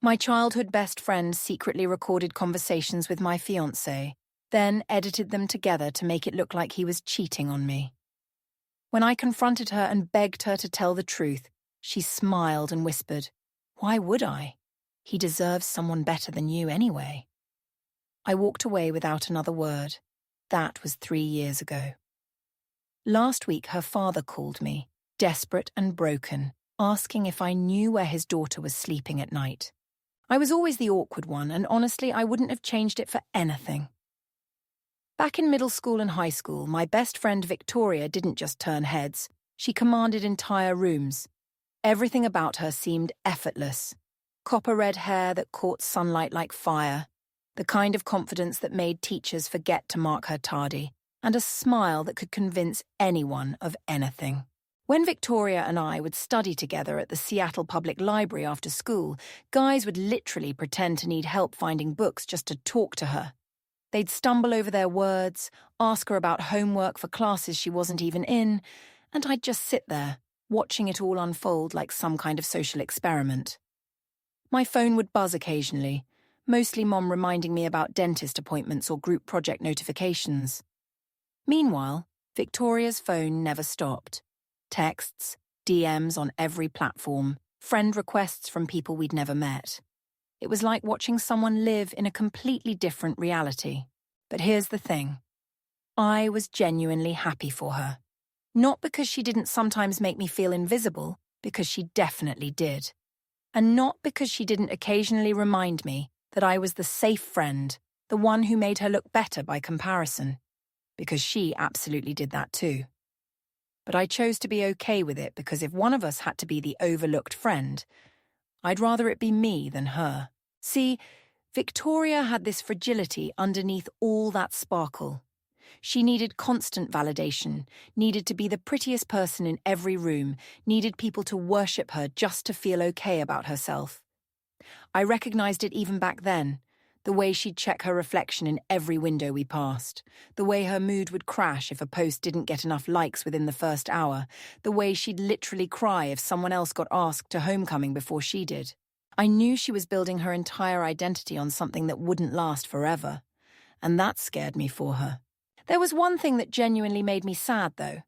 My childhood best friend secretly recorded conversations with my fiancé, then edited them together to make it look like he was cheating on me. When I confronted her and begged her to tell the truth, she smiled and whispered, "Why would I? He deserves someone better than you anyway." I walked away without another word. That was 3 years ago. Last week, her father called me, desperate and broken, asking if I knew where his daughter was sleeping at night. I was always the awkward one, and honestly, I wouldn't have changed it for anything. Back in middle school and high school, my best friend Victoria didn't just turn heads. She commanded entire rooms. Everything about her seemed effortless. Copper-red hair that caught sunlight like fire, the kind of confidence that made teachers forget to mark her tardy, and a smile that could convince anyone of anything. When Victoria and I would study together at the Seattle Public Library after school, guys would literally pretend to need help finding books just to talk to her. They'd stumble over their words, ask her about homework for classes she wasn't even in, and I'd just sit there, watching it all unfold like some kind of social experiment. My phone would buzz occasionally, mostly Mom reminding me about dentist appointments or group project notifications. Meanwhile, Victoria's phone never stopped. Texts, DMs on every platform, friend requests from people we'd never met. It was like watching someone live in a completely different reality. But here's the thing. I was genuinely happy for her. Not because she didn't sometimes make me feel invisible, because she definitely did. And not because she didn't occasionally remind me that I was the safe friend, the one who made her look better by comparison. Because she absolutely did that too. But I chose to be okay with it because if one of us had to be the overlooked friend, I'd rather it be me than her. See, Victoria had this fragility underneath all that sparkle. She needed constant validation, needed to be the prettiest person in every room, needed people to worship her just to feel okay about herself. I recognized it even back then. The way she'd check her reflection in every window we passed, the way her mood would crash if a post didn't get enough likes within the first hour, the way she'd literally cry if someone else got asked to homecoming before she did. I knew she was building her entire identity on something that wouldn't last forever, and that scared me for her. There was one thing that genuinely made me sad, though.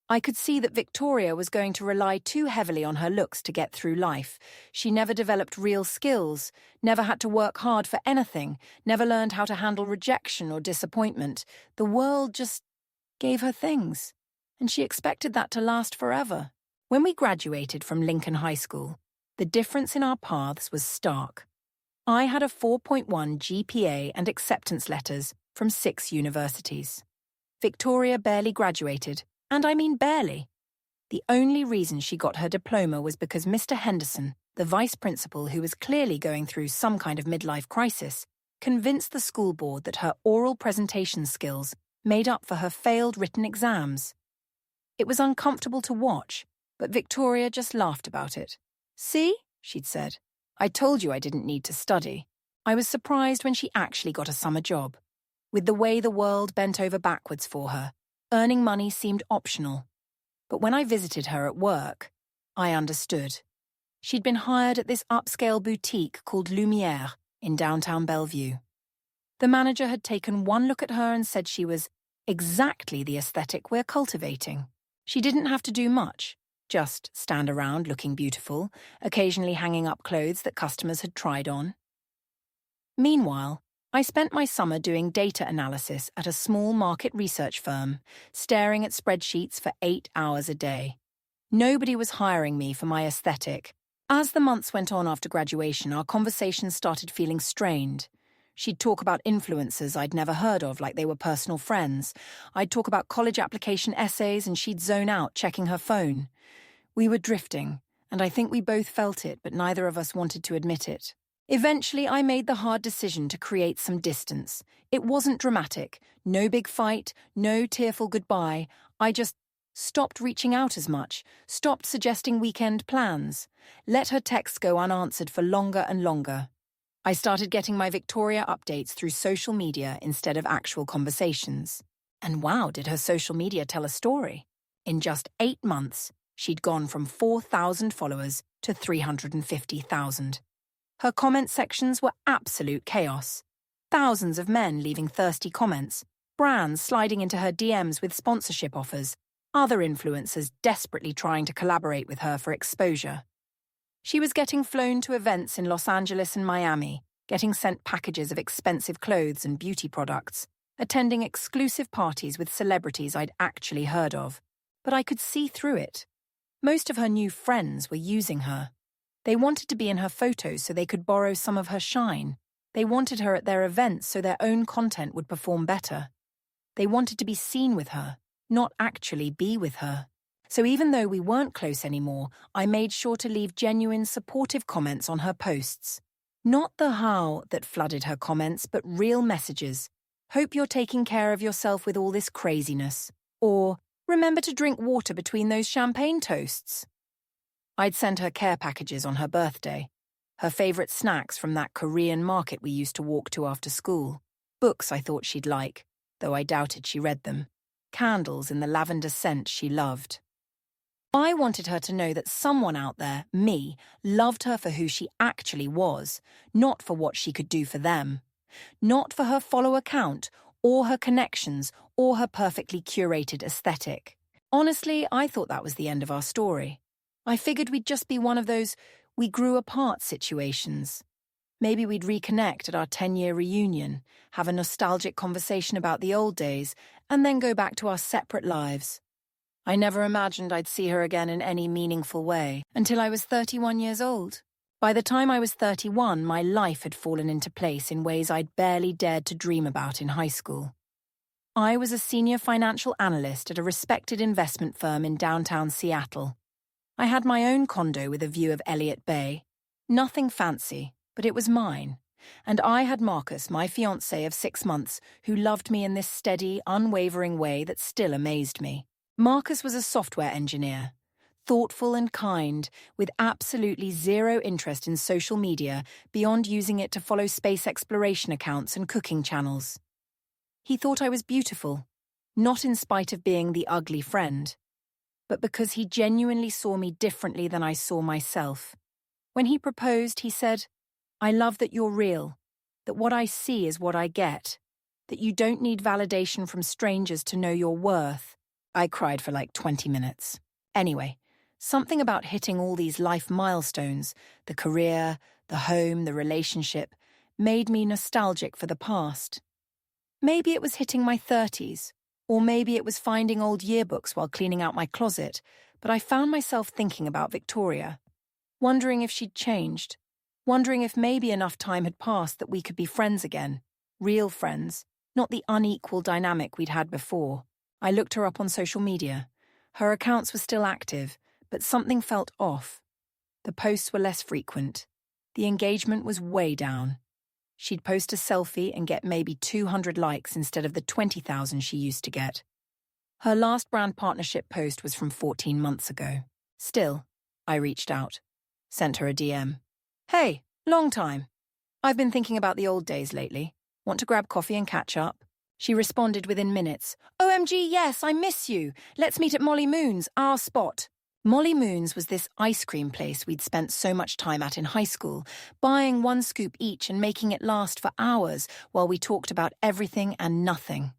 I could see that Victoria was going to rely too heavily on her looks to get through life. She never developed real skills, never had to work hard for anything, never learned how to handle rejection or disappointment. The world just gave her things, and she expected that to last forever. When we graduated from Lincoln High School, the difference in our paths was stark. I had a 4.1 GPA and acceptance letters from 6 universities. Victoria barely graduated. And I mean barely. The only reason she got her diploma was because Mr. Henderson, the vice principal who was clearly going through some kind of midlife crisis, convinced the school board that her oral presentation skills made up for her failed written exams. It was uncomfortable to watch, but Victoria just laughed about it. "See," she'd said, "I told you I didn't need to study." I was surprised when she actually got a summer job. With the way the world bent over backwards for her, earning money seemed optional. But when I visited her at work, I understood. She'd been hired at this upscale boutique called Lumière in downtown Bellevue. The manager had taken one look at her and said she was exactly the aesthetic we're cultivating. She didn't have to do much, just stand around looking beautiful, occasionally hanging up clothes that customers had tried on. Meanwhile, I spent my summer doing data analysis at a small market research firm, staring at spreadsheets for 8 hours a day. Nobody was hiring me for my aesthetic. As the months went on after graduation, our conversations started feeling strained. She'd talk about influencers I'd never heard of like they were personal friends. I'd talk about college application essays and she'd zone out, checking her phone. We were drifting, and I think we both felt it, but neither of us wanted to admit it. Eventually, I made the hard decision to create some distance. It wasn't dramatic. No big fight, no tearful goodbye. I just stopped reaching out as much, stopped suggesting weekend plans, let her texts go unanswered for longer and longer. I started getting my Victoria updates through social media instead of actual conversations. And wow, did her social media tell a story. In just 8 months, she'd gone from 4,000 followers to 350,000. Her comment sections were absolute chaos. Thousands of men leaving thirsty comments, brands sliding into her DMs with sponsorship offers, other influencers desperately trying to collaborate with her for exposure. She was getting flown to events in Los Angeles and Miami, getting sent packages of expensive clothes and beauty products, attending exclusive parties with celebrities I'd actually heard of. But I could see through it. Most of her new friends were using her. They wanted to be in her photos so they could borrow some of her shine. They wanted her at their events so their own content would perform better. They wanted to be seen with her, not actually be with her. So even though we weren't close anymore, I made sure to leave genuine supportive comments on her posts. Not the how that flooded her comments, but real messages. Hope you're taking care of yourself with all this craziness. Or, remember to drink water between those champagne toasts. I'd send her care packages on her birthday. Her favorite snacks from that Korean market we used to walk to after school. Books I thought she'd like, though I doubted she read them. Candles in the lavender scent she loved. I wanted her to know that someone out there, me, loved her for who she actually was, not for what she could do for them. Not for her follower count, or her connections, or her perfectly curated aesthetic. Honestly, I thought that was the end of our story. I figured we'd just be one of those we grew apart situations. Maybe we'd reconnect at our 10-year reunion, have a nostalgic conversation about the old days, and then go back to our separate lives. I never imagined I'd see her again in any meaningful way until I was 31 years old. By the time I was 31, my life had fallen into place in ways I'd barely dared to dream about in high school. I was a senior financial analyst at a respected investment firm in downtown Seattle. I had my own condo with a view of Elliott Bay. Nothing fancy, but it was mine. And I had Marcus, my fiancé of 6 months, who loved me in this steady, unwavering way that still amazed me. Marcus was a software engineer, thoughtful and kind, with absolutely zero interest in social media beyond using it to follow space exploration accounts and cooking channels. He thought I was beautiful, not in spite of being the ugly friend, but because he genuinely saw me differently than I saw myself. When he proposed, he said, "I love that you're real, that what I see is what I get, that you don't need validation from strangers to know your worth." I cried for like 20 minutes. Anyway, something about hitting all these life milestones, the career, the home, the relationship, made me nostalgic for the past. Maybe it was hitting my 30s, or maybe it was finding old yearbooks while cleaning out my closet, but I found myself thinking about Victoria, wondering if she'd changed, wondering if maybe enough time had passed that we could be friends again, real friends, not the unequal dynamic we'd had before. I looked her up on social media. Her accounts were still active, but something felt off. The posts were less frequent. The engagement was way down. She'd post a selfie and get maybe 200 likes instead of the 20,000 she used to get. Her last brand partnership post was from 14 months ago. Still, I reached out, sent her a DM. "Hey, long time. I've been thinking about the old days lately. Want to grab coffee and catch up?" She responded within minutes. "OMG, yes, I miss you. Let's meet at Molly Moon's, our spot." Molly Moon's was this ice cream place we'd spent so much time at in high school, buying one scoop each and making it last for hours while we talked about everything and nothing.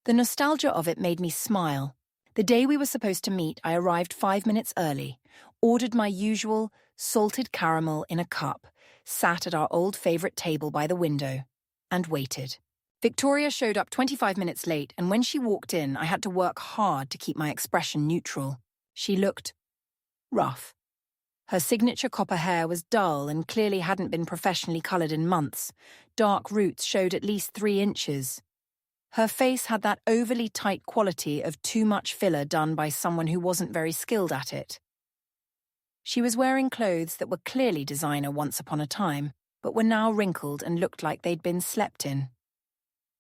The nostalgia of it made me smile. The day we were supposed to meet, I arrived 5 minutes early, ordered my usual salted caramel in a cup, sat at our old favorite table by the window, and waited. Victoria showed up 25 minutes late, and when she walked in, I had to work hard to keep my expression neutral. She looked rough. Her signature copper hair was dull and clearly hadn't been professionally coloured in months. Dark roots showed at least 3 inches. Her face had that overly tight quality of too much filler done by someone who wasn't very skilled at it. She was wearing clothes that were clearly designer once upon a time, but were now wrinkled and looked like they'd been slept in.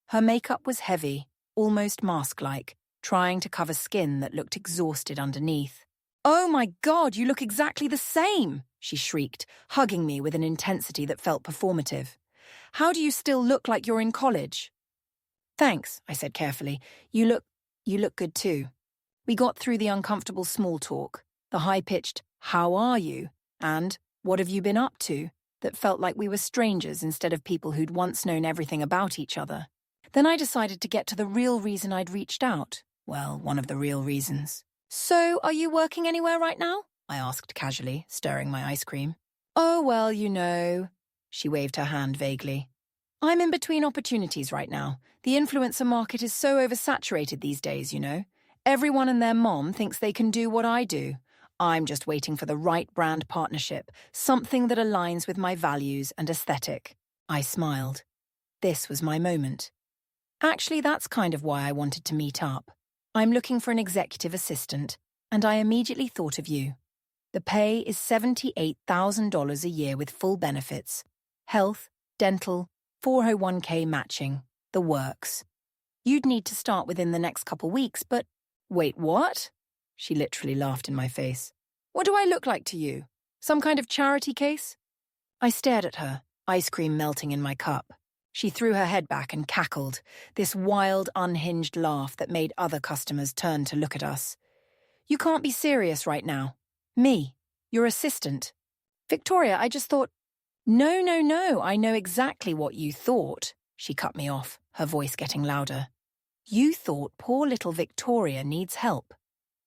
Her makeup was heavy, almost mask-like, trying to cover skin that looked exhausted underneath. "Oh my God, you look exactly the same!" she shrieked, hugging me with an intensity that felt performative. "How do you still look like you're in college?" "Thanks," I said carefully. You look good too." We got through the uncomfortable small talk, the high-pitched, "How are you?" and "What have you been up to?" that felt like we were strangers instead of people who'd once known everything about each other. Then I decided to get to the real reason I'd reached out. Well, one of the real reasons. "So, are you working anywhere right now?" I asked casually, stirring my ice cream. "Oh, well, you know." She waved her hand vaguely. "I'm in between opportunities right now. The influencer market is so oversaturated these days, you know. Everyone and their mom thinks they can do what I do. I'm just waiting for the right brand partnership, something that aligns with my values and aesthetic." I smiled. This was my moment. Actually, that's kind of why I wanted to meet up. I'm looking for an executive assistant, and I immediately thought of you. The pay is $78,000 a year with full benefits. Health, dental, 401k matching, the works. You'd need to start within the next couple weeks, but... Wait, what? She literally laughed in my face. "What do I look like to you? Some kind of charity case?" I stared at her, ice cream melting in my cup. She threw her head back and cackled, this wild, unhinged laugh that made other customers turn to look at us. "You can't be serious right now. Me, your assistant." "Victoria, I just thought..." No, I know exactly what you thought," she cut me off, her voice getting louder. "You thought poor little Victoria needs help.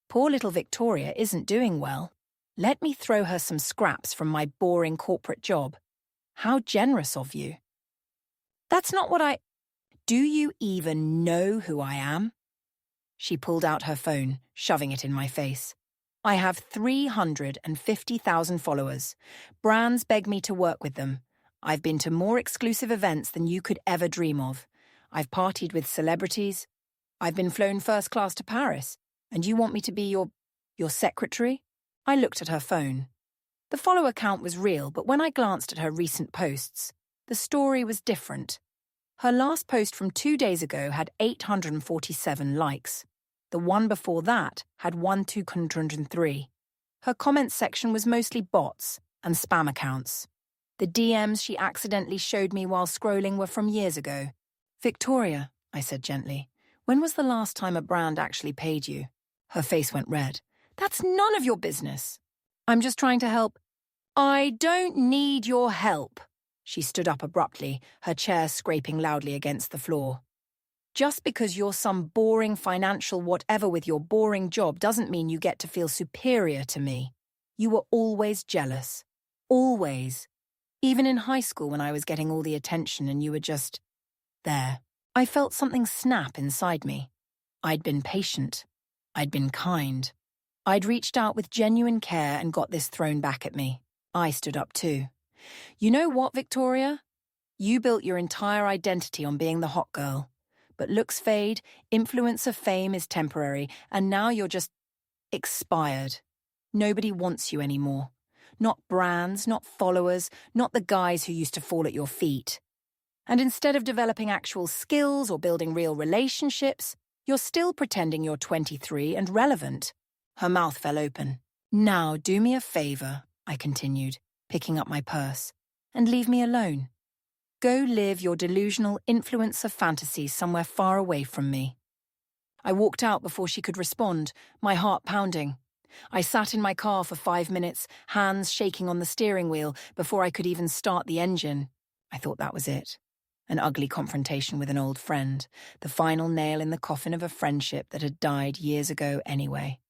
Poor little Victoria isn't doing well. Let me throw her some scraps from my boring corporate job. How generous of you." "That's not what I..." "Do you even know who I am?" She pulled out her phone, shoving it in my face. "I have 350,000 followers. Brands beg me to work with them. I've been to more exclusive events than you could ever dream of. I've partied with celebrities. I've been flown first class to Paris. And you want me to be your secretary?" I looked at her phone. The follower count was real, but when I glanced at her recent posts, the story was different. Her last post from 2 days ago had 847 likes. The one before that had 1,203. Her comments section was mostly bots and spam accounts. The DMs she accidentally showed me while scrolling were from years ago. "Victoria," I said gently, "when was the last time a brand actually paid you?" Her face went red. "That's none of your business." "I'm just trying to help." "I don't need your help." She stood up abruptly, her chair scraping loudly against the floor. "Just because you're some boring financial whatever with your boring job doesn't mean you get to feel superior to me. You were always jealous. Always. Even in high school when I was getting all the attention and you were just... there. I felt something snap inside me. I'd been patient. I'd been kind. I'd reached out with genuine care and got this thrown back at me. I stood up too. You know what, Victoria? You built your entire identity on being the hot girl. But looks fade, influencer fame is temporary, and now you're just expired. Nobody wants you anymore. Not brands, not followers, not the guys who used to fall at your feet. And instead of developing actual skills or building real relationships, you're still pretending you're 23 and relevant. Her mouth fell open. "Now do me a favor," I continued, picking up my purse, "and leave me alone. Go live your delusional influencer fantasies somewhere far away from me." I walked out before she could respond, my heart pounding. I sat in my car for 5 minutes, hands shaking on the steering wheel before I could even start the engine. I thought that was it. An ugly confrontation with an old friend, the final nail in the coffin of a friendship that had died years ago anyway.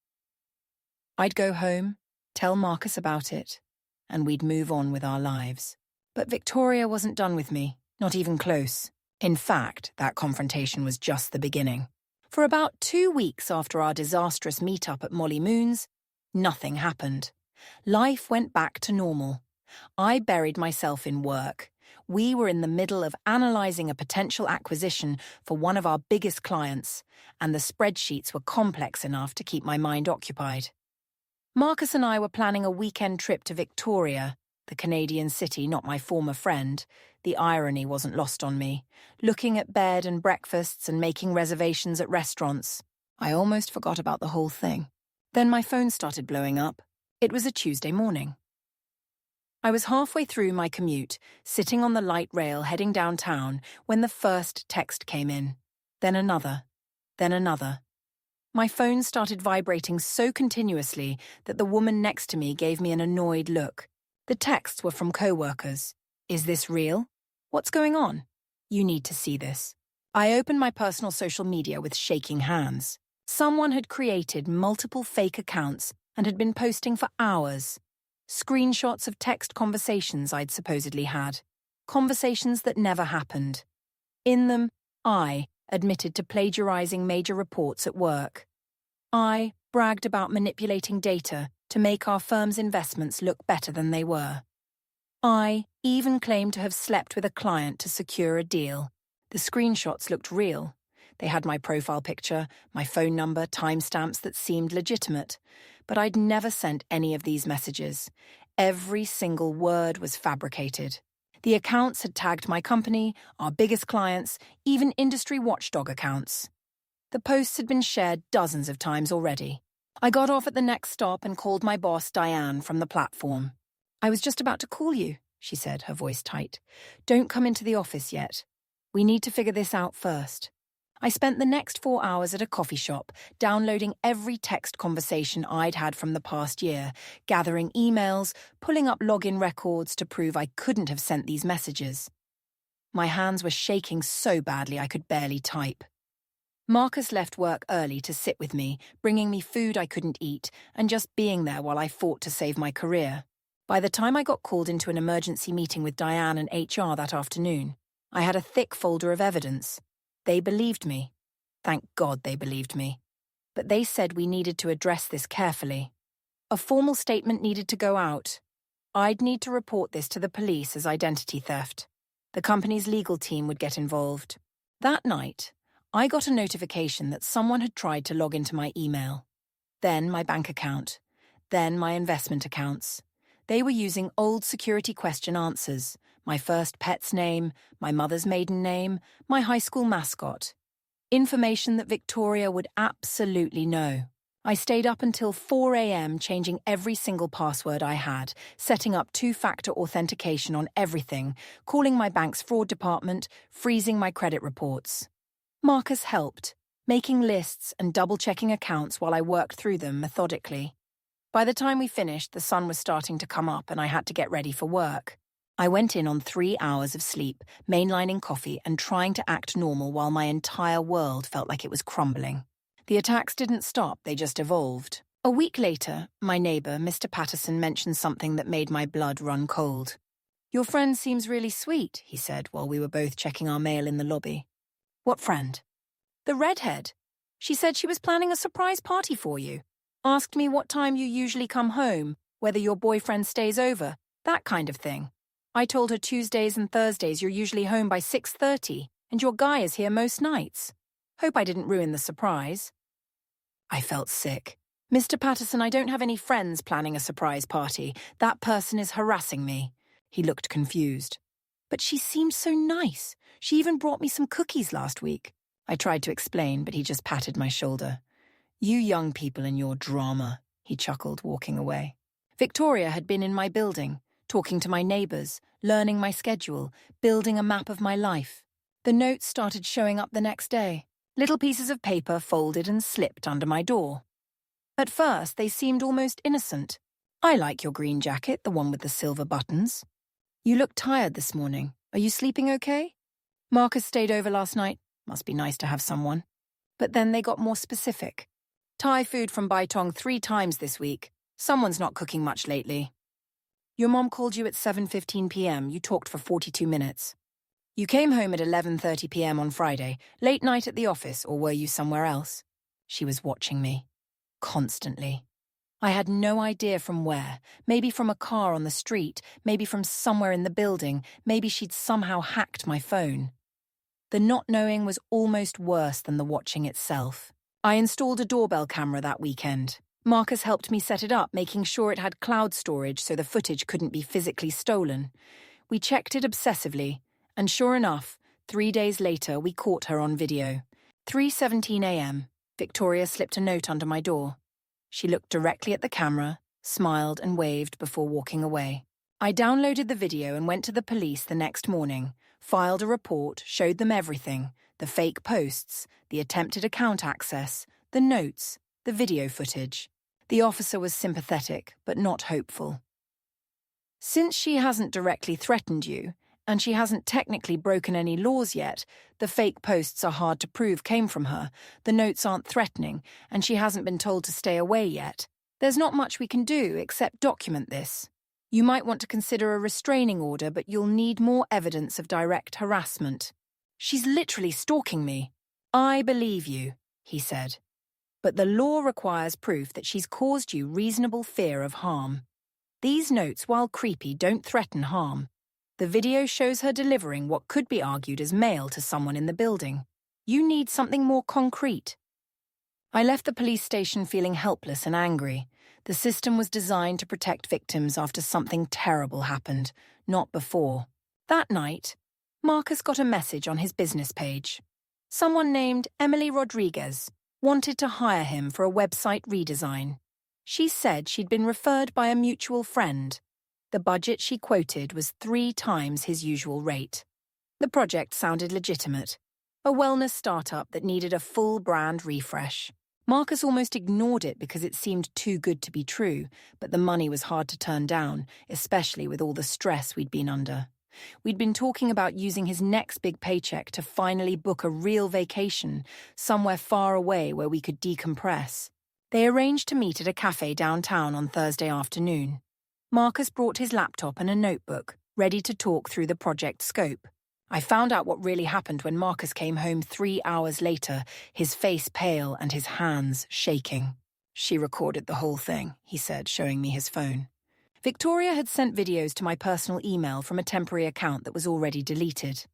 I'd go home, tell Marcus about it, and we'd move on with our lives. But Victoria wasn't done with me, not even close. In fact, that confrontation was just the beginning. For about 2 weeks after our disastrous meet-up at Molly Moon's, nothing happened. Life went back to normal. I buried myself in work. We were in the middle of analysing a potential acquisition for one of our biggest clients, and the spreadsheets were complex enough to keep my mind occupied. Marcus and I were planning a weekend trip to Victoria, the Canadian city, not my former friend. The irony wasn't lost on me. Looking at bed and breakfasts and making reservations at restaurants. I almost forgot about the whole thing. Then my phone started blowing up. It was a Tuesday morning. I was halfway through my commute, sitting on the light rail heading downtown, when the first text came in. Then another. Then another. My phone started vibrating so continuously that the woman next to me gave me an annoyed look. The texts were from co-workers. Is this real? What's going on? You need to see this. I opened my personal social media with shaking hands. Someone had created multiple fake accounts and had been posting for hours. Screenshots of text conversations I'd supposedly had. Conversations that never happened. In them, I admitted to plagiarizing major reports at work. I bragged about manipulating data to make our firm's investments look better than they were. I even claimed to have slept with a client to secure a deal. The screenshots looked real. They had my profile picture, my phone number, timestamps that seemed legitimate. But I'd never sent any of these messages. Every single word was fabricated. The accounts had tagged my company, our biggest clients, even industry watchdog accounts. The posts had been shared dozens of times already. I got off at the next stop and called my boss, Diane, from the platform. I was just about to call you, she said, her voice tight. Don't come into the office yet. We need to figure this out first. I spent the next 4 hours at a coffee shop, downloading every text conversation I'd had from the past year, gathering emails, pulling up login records to prove I couldn't have sent these messages. My hands were shaking so badly I could barely type. Marcus left work early to sit with me, bringing me food I couldn't eat, and just being there while I fought to save my career. By the time I got called into an emergency meeting with Diane and HR that afternoon, I had a thick folder of evidence. They believed me. Thank God they believed me. But they said we needed to address this carefully. A formal statement needed to go out. I'd need to report this to the police as identity theft. The company's legal team would get involved. That night, I got a notification that someone had tried to log into my email. Then my bank account. Then my investment accounts. They were using old security question answers. My first pet's name, my mother's maiden name, my high school mascot. Information that Victoria would absolutely know. I stayed up until 4 a.m. changing every single password I had, setting up two-factor authentication on everything, calling my bank's fraud department, freezing my credit reports. Marcus helped, making lists and double-checking accounts while I worked through them methodically. By the time we finished, the sun was starting to come up and I had to get ready for work. I went in on 3 hours of sleep, mainlining coffee and trying to act normal while my entire world felt like it was crumbling. The attacks didn't stop, they just evolved. A week later, my neighbor, Mr. Patterson, mentioned something that made my blood run cold. Your friend seems really sweet, he said while we were both checking our mail in the lobby. What friend? The redhead. She said she was planning a surprise party for you. Asked me what time you usually come home, whether your boyfriend stays over, that kind of thing. I told her Tuesdays and Thursdays you're usually home by 6:30, and your guy is here most nights. Hope I didn't ruin the surprise. I felt sick. Mr. Patterson, I don't have any friends planning a surprise party. That person is harassing me. He looked confused. But she seemed so nice. She even brought me some cookies last week. I tried to explain, but he just patted my shoulder. You young people and your drama, he chuckled, walking away. Victoria had been in my building, talking to my neighbors, learning my schedule, building a map of my life. The notes started showing up the next day, little pieces of paper folded and slipped under my door. At first, they seemed almost innocent. I like your green jacket, the one with the silver buttons. You look tired this morning. Are you sleeping okay? Marcus stayed over last night. Must be nice to have someone. But then they got more specific. Thai food from Baitong 3 times this week. Someone's not cooking much lately. Your mom called you at 7:15 p.m. You talked for 42 minutes. You came home at 11:30 p.m. on Friday, late night at the office, or were you somewhere else? She was watching me. Constantly. I had no idea from where. Maybe from a car on the street, maybe from somewhere in the building, maybe she'd somehow hacked my phone. The not knowing was almost worse than the watching itself. I installed a doorbell camera that weekend. Marcus helped me set it up, making sure it had cloud storage so the footage couldn't be physically stolen. We checked it obsessively, and sure enough, 3 days later we caught her on video. 3:17 a.m., Victoria slipped a note under my door. She looked directly at the camera, smiled and waved before walking away. I downloaded the video and went to the police the next morning, filed a report, showed them everything, the fake posts, the attempted account access, the notes, the video footage. The officer was sympathetic, but not hopeful. Since she hasn't directly threatened you, and she hasn't technically broken any laws yet, the fake posts are hard to prove came from her, the notes aren't threatening, and she hasn't been told to stay away yet. There's not much we can do except document this. You might want to consider a restraining order, but you'll need more evidence of direct harassment. She's literally stalking me. I believe you, he said. But the law requires proof that she's caused you reasonable fear of harm. These notes, while creepy, don't threaten harm. The video shows her delivering what could be argued as mail to someone in the building. You need something more concrete. I left the police station feeling helpless and angry. The system was designed to protect victims after something terrible happened, not before. That night, Marcus got a message on his business page. Someone named Emily Rodriguez wanted to hire him for a website redesign. She said she'd been referred by a mutual friend. The budget she quoted was 3 times his usual rate. The project sounded legitimate. A wellness startup that needed a full brand refresh. Marcus almost ignored it because it seemed too good to be true, but the money was hard to turn down, especially with all the stress we'd been under. We'd been talking about using his next big paycheck to finally book a real vacation, somewhere far away where we could decompress. They arranged to meet at a cafe downtown on Thursday afternoon. Marcus brought his laptop and a notebook, ready to talk through the project scope. I found out what really happened when Marcus came home 3 hours later, his face pale and his hands shaking. She recorded the whole thing, he said, showing me his phone. Victoria had sent videos to my personal email from a temporary account that was already deleted.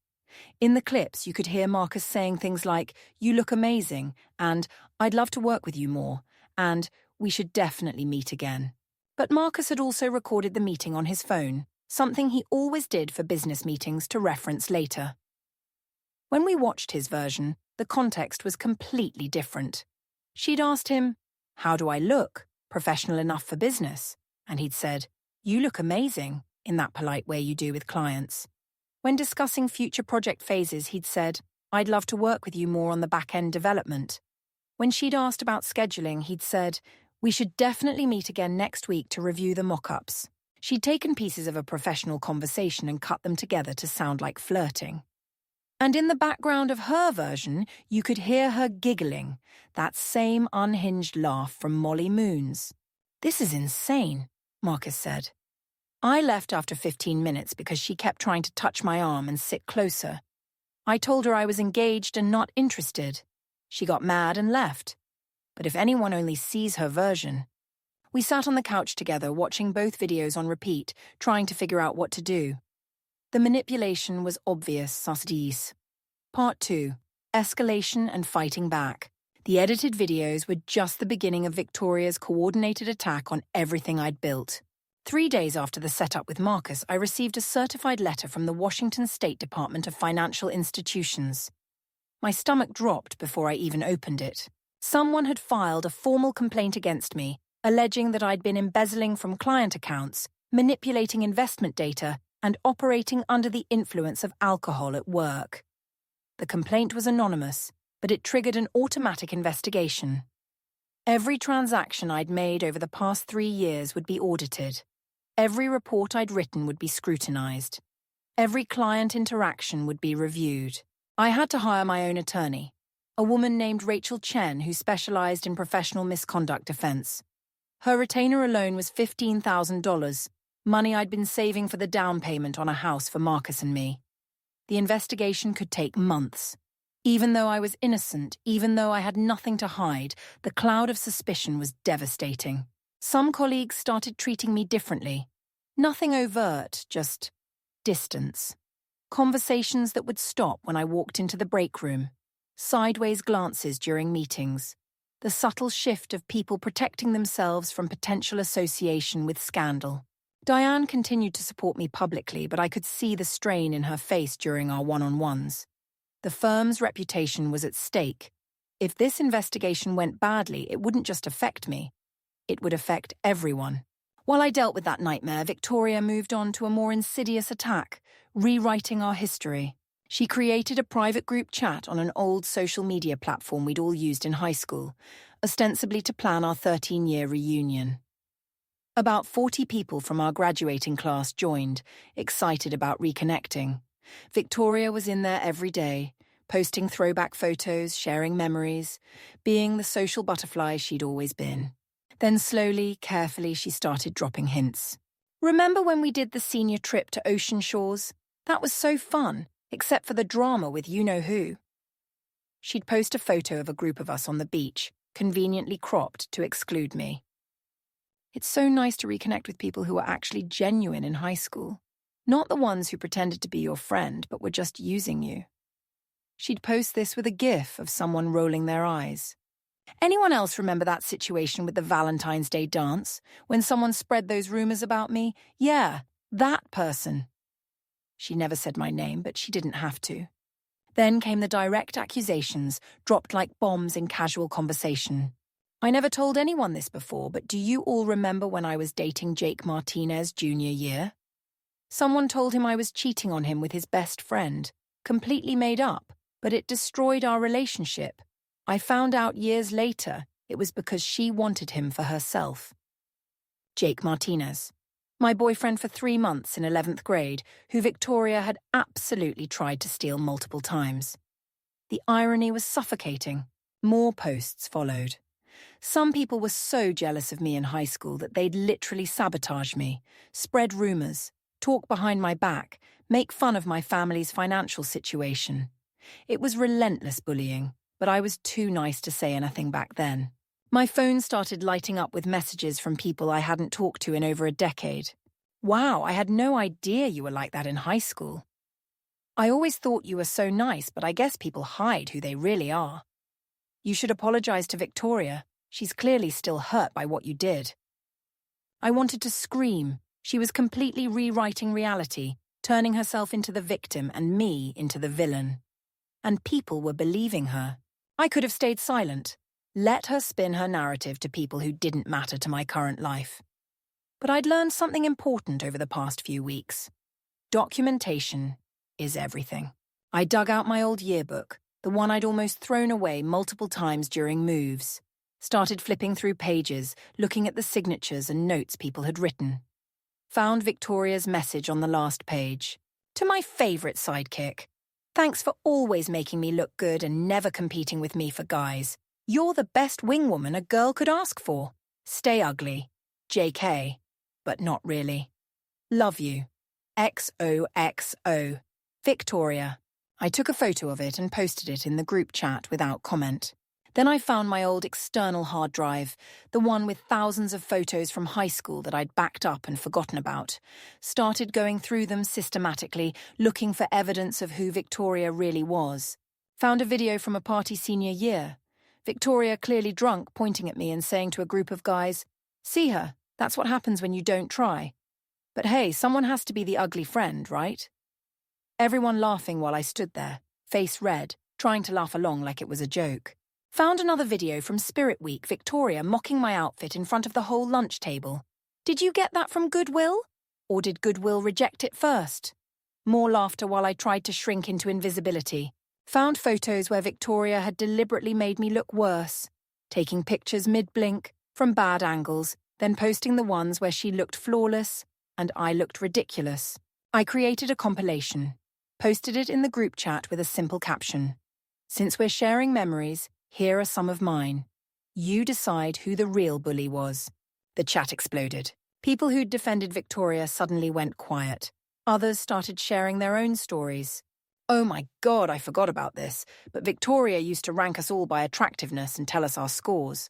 In the clips, you could hear Marcus saying things like, "You look amazing," and "I'd love to work with you more," and "We should definitely meet again." But Marcus had also recorded the meeting on his phone, something he always did for business meetings to reference later. When we watched his version, the context was completely different. She'd asked him, "How do I look? Professional enough for business?" And he'd said, "You look amazing," in that polite way you do with clients. When discussing future project phases, he'd said, "I'd love to work with you more on the back-end development." When she'd asked about scheduling, he'd said, "We should definitely meet again next week to review the mock-ups." She'd taken pieces of a professional conversation and cut them together to sound like flirting. And in the background of her version, you could hear her giggling, that same unhinged laugh from Molly Moon's. "This is insane," Marcus said. I left after 15 minutes because she kept trying to touch my arm and sit closer. I told her I was engaged and not interested. She got mad and left. But if anyone only sees her version. We sat on the couch together watching both videos on repeat, trying to figure out what to do. The manipulation was obvious, Sasdis. Part 2. Escalation and Fighting Back. The edited videos were just the beginning of Victoria's coordinated attack on everything I'd built. 3 days after the setup with Marcus, I received a certified letter from the Washington State Department of Financial Institutions. My stomach dropped before I even opened it. Someone had filed a formal complaint against me, alleging that I'd been embezzling from client accounts, manipulating investment data, and operating under the influence of alcohol at work. The complaint was anonymous, but it triggered an automatic investigation. Every transaction I'd made over the past 3 years would be audited. Every report I'd written would be scrutinized. Every client interaction would be reviewed. I had to hire my own attorney, a woman named Rachel Chen who specialized in professional misconduct defense. Her retainer alone was $15,000, money I'd been saving for the down payment on a house for Marcus and me. The investigation could take months. Even though I was innocent, even though I had nothing to hide, the cloud of suspicion was devastating. Some colleagues started treating me differently. Nothing overt, just distance. Conversations that would stop when I walked into the break room. Sideways glances during meetings. The subtle shift of people protecting themselves from potential association with scandal. Diane continued to support me publicly, but I could see the strain in her face during our one-on-ones. The firm's reputation was at stake. If this investigation went badly, it wouldn't just affect me. It would affect everyone. While I dealt with that nightmare, Victoria moved on to a more insidious attack, rewriting our history. She created a private group chat on an old social media platform we'd all used in high school, ostensibly to plan our 13-year reunion. About 40 people from our graduating class joined, excited about reconnecting. Victoria was in there every day, posting throwback photos, sharing memories, being the social butterfly she'd always been. Then slowly, carefully, she started dropping hints. Remember when we did the senior trip to Ocean Shores? That was so fun, except for the drama with you-know-who. She'd post a photo of a group of us on the beach, conveniently cropped to exclude me. It's so nice to reconnect with people who were actually genuine in high school. Not the ones who pretended to be your friend, but were just using you. She'd post this with a gif of someone rolling their eyes. Anyone else remember that situation with the Valentine's Day dance, when someone spread those rumors about me? Yeah, that person. She never said my name, but she didn't have to. Then came the direct accusations, dropped like bombs in casual conversation. I never told anyone this before, but do you all remember when I was dating Jake Martinez junior year? Someone told him I was cheating on him with his best friend, completely made up, but it destroyed our relationship. I found out years later it was because she wanted him for herself. Jake Martinez, my boyfriend for 3 months in 11th grade, who Victoria had absolutely tried to steal multiple times. The irony was suffocating. More posts followed. Some people were so jealous of me in high school that they'd literally sabotage me, spread rumors, talk behind my back, make fun of my family's financial situation. It was relentless bullying, but I was too nice to say anything back then. My phone started lighting up with messages from people I hadn't talked to in over a decade. Wow, I had no idea you were like that in high school. I always thought you were so nice, but I guess people hide who they really are. You should apologize to Victoria. She's clearly still hurt by what you did. I wanted to scream. She was completely rewriting reality, turning herself into the victim and me into the villain. And people were believing her. I could have stayed silent, let her spin her narrative to people who didn't matter to my current life. But I'd learned something important over the past few weeks. Documentation is everything. I dug out my old yearbook, the one I'd almost thrown away multiple times during moves. Started flipping through pages, looking at the signatures and notes people had written. Found Victoria's message on the last page. To my favourite sidekick. Thanks for always making me look good and never competing with me for guys. You're the best wingwoman a girl could ask for. Stay ugly. JK. But not really. Love you. XOXO. Victoria. I took a photo of it and posted it in the group chat without comment. Then I found my old external hard drive, the one with thousands of photos from high school that I'd backed up and forgotten about. Started going through them systematically, looking for evidence of who Victoria really was. Found a video from a party senior year. Victoria clearly drunk, pointing at me and saying to a group of guys, "See her, that's what happens when you don't try. But hey, someone has to be the ugly friend, right?" Everyone laughing while I stood there, face red, trying to laugh along like it was a joke. Found another video from Spirit Week, Victoria mocking my outfit in front of the whole lunch table. Did you get that from Goodwill? Or did Goodwill reject it first? More laughter while I tried to shrink into invisibility. Found photos where Victoria had deliberately made me look worse, taking pictures mid-blink, from bad angles, then posting the ones where she looked flawless and I looked ridiculous. I created a compilation, posted it in the group chat with a simple caption. Since we're sharing memories, here are some of mine. You decide who the real bully was. The chat exploded. People who'd defended Victoria suddenly went quiet. Others started sharing their own stories. Oh my God, I forgot about this, but Victoria used to rank us all by attractiveness and tell us our scores.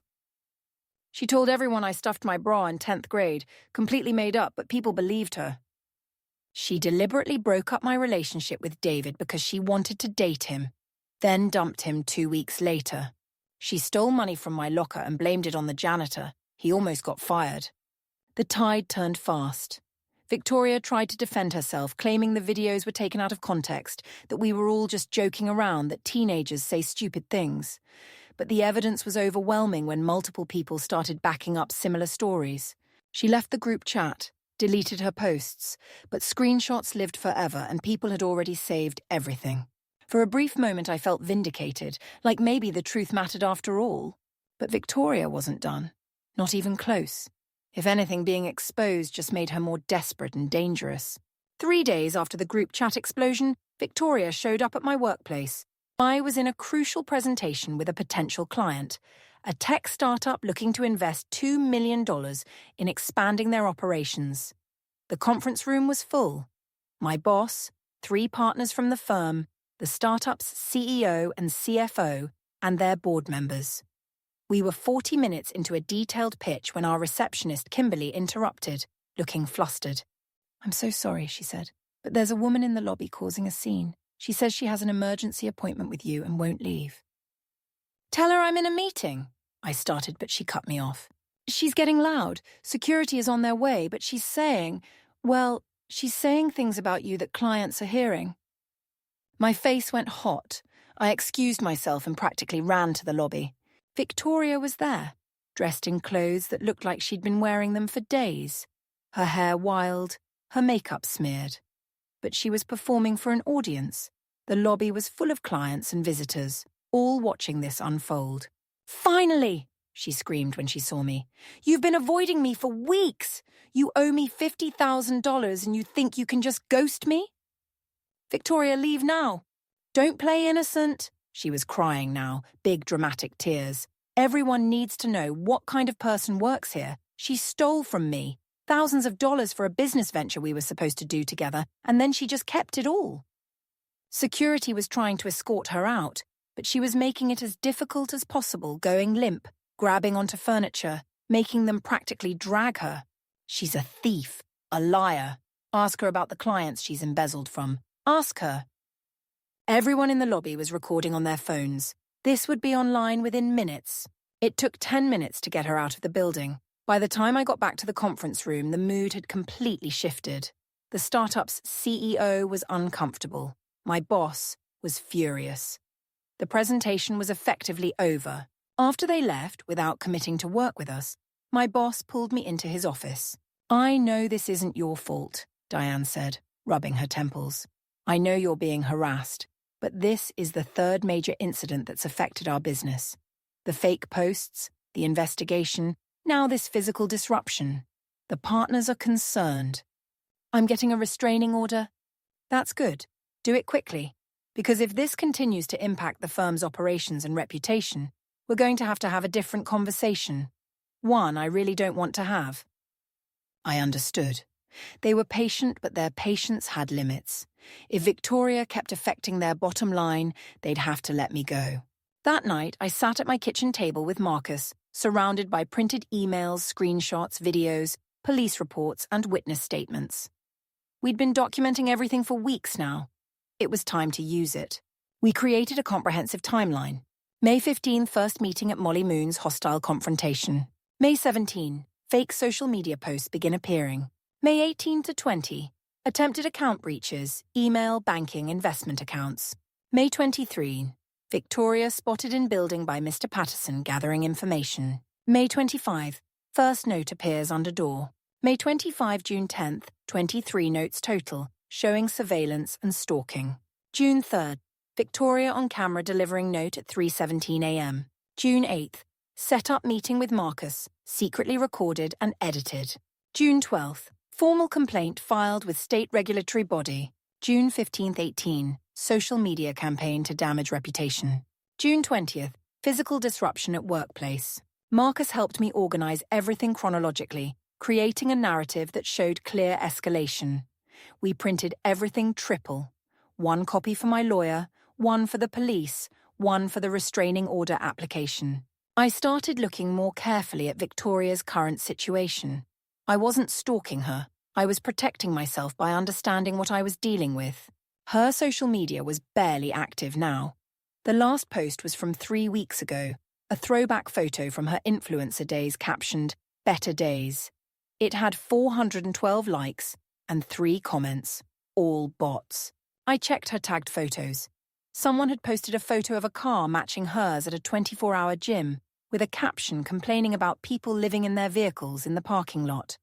She told everyone I stuffed my bra in 10th grade, completely made up, but people believed her. She deliberately broke up my relationship with David because she wanted to date him, then dumped him 2 weeks later. She stole money from my locker and blamed it on the janitor. He almost got fired. The tide turned fast. Victoria tried to defend herself, claiming the videos were taken out of context, that we were all just joking around, that teenagers say stupid things. But the evidence was overwhelming when multiple people started backing up similar stories. She left the group chat, deleted her posts, but screenshots lived forever and people had already saved everything. For a brief moment I felt vindicated, like maybe the truth mattered after all. But Victoria wasn't done. Not even close. If anything, being exposed just made her more desperate and dangerous. 3 days after the group chat explosion, Victoria showed up at my workplace. I was in a crucial presentation with a potential client, a tech startup looking to invest $2 million in expanding their operations. The conference room was full. My boss, 3 partners from the firm, the startup's CEO and CFO, and their board members. We were 40 minutes into a detailed pitch when our receptionist, Kimberly, interrupted, looking flustered. "I'm so sorry," she said, "but there's a woman in the lobby causing a scene. She says she has an emergency appointment with you and won't leave." "Tell her I'm in a meeting," I started, but she cut me off. "She's getting loud. Security is on their way, but she's saying things about you that clients are hearing." My face went hot. I excused myself and practically ran to the lobby. Victoria was there, dressed in clothes that looked like she'd been wearing them for days. Her hair wild, her makeup smeared. But she was performing for an audience. The lobby was full of clients and visitors, all watching this unfold. "Finally!" she screamed when she saw me. "You've been avoiding me for weeks! You owe me $50,000 and you think you can just ghost me?" "Victoria, leave now. Don't play innocent." She was crying now, big dramatic tears. "Everyone needs to know what kind of person works here. She stole from me. Thousands of dollars for a business venture we were supposed to do together, and then she just kept it all." Security was trying to escort her out, but she was making it as difficult as possible, going limp, grabbing onto furniture, making them practically drag her. "She's a thief, a liar. Ask her about the clients she's embezzled from. Ask her." Everyone in the lobby was recording on their phones. This would be online within minutes. It took 10 minutes to get her out of the building. By the time I got back to the conference room, the mood had completely shifted. The startup's CEO was uncomfortable. My boss was furious. The presentation was effectively over. After they left, without committing to work with us, my boss pulled me into his office. "I know this isn't your fault," Diane said, rubbing her temples. "I know you're being harassed, but this is the 3rd major incident that's affected our business. The fake posts, the investigation, now this physical disruption. The partners are concerned. I'm getting a restraining order." "That's good. Do it quickly. Because if this continues to impact the firm's operations and reputation, we're going to have a different conversation. One I really don't want to have." I understood. They were patient, but their patience had limits. If Victoria kept affecting their bottom line, they'd have to let me go. That night, I sat at my kitchen table with Marcus, surrounded by printed emails, screenshots, videos, police reports, and witness statements. We'd been documenting everything for weeks now. It was time to use it. We created a comprehensive timeline. May 15, first meeting at Molly Moon's hostile confrontation. May 17, fake social media posts begin appearing. May 18 to 20, attempted account breaches, email, banking, investment accounts. May 23, Victoria spotted in building by Mr. Patterson gathering information. May 25, first note appears under door. May 25, June 10th, 23 notes total, showing surveillance and stalking. June 3rd, Victoria on camera delivering note at 3:17 a.m. June 8th, set up meeting with Marcus, secretly recorded and edited. June 12th, formal complaint filed with state regulatory body. June 15th, 18, social media campaign to damage reputation. June 20th, physical disruption at workplace. Marcus helped me organize everything chronologically, creating a narrative that showed clear escalation. We printed everything triple. 1 copy for my lawyer, 1 for the police, 1 for the restraining order application. I started looking more carefully at Victoria's current situation. I wasn't stalking her. I was protecting myself by understanding what I was dealing with. Her social media was barely active now. The last post was from 3 weeks ago, a throwback photo from her influencer days captioned, "Better Days." It had 412 likes and 3 comments, all bots. I checked her tagged photos. Someone had posted a photo of a car matching hers at a 24-hour gym, with a caption complaining about people living in their vehicles in the parking lot.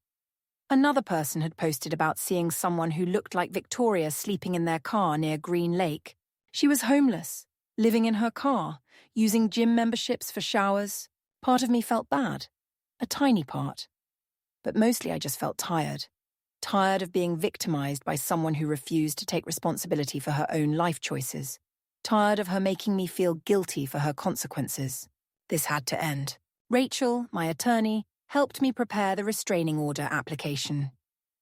Another person had posted about seeing someone who looked like Victoria sleeping in their car near Green Lake. She was homeless, living in her car, using gym memberships for showers. Part of me felt bad. A tiny part. But mostly I just felt tired. Tired of being victimized by someone who refused to take responsibility for her own life choices. Tired of her making me feel guilty for her consequences. This had to end. Rachel, my attorney, helped me prepare the restraining order application.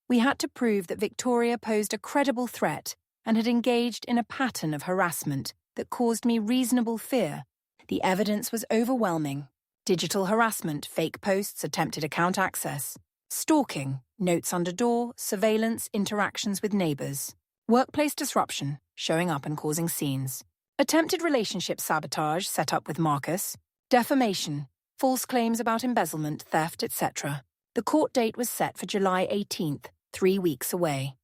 We had to prove that Victoria posed a credible threat and had engaged in a pattern of harassment that caused me reasonable fear. The evidence was overwhelming. Digital harassment, fake posts, attempted account access. Stalking, notes under door, surveillance, interactions with neighbors. Workplace disruption, showing up and causing scenes. Attempted relationship sabotage set up with Marcus. Defamation, false claims about embezzlement, theft, etc. The court date was set for July 18th, 3 weeks away.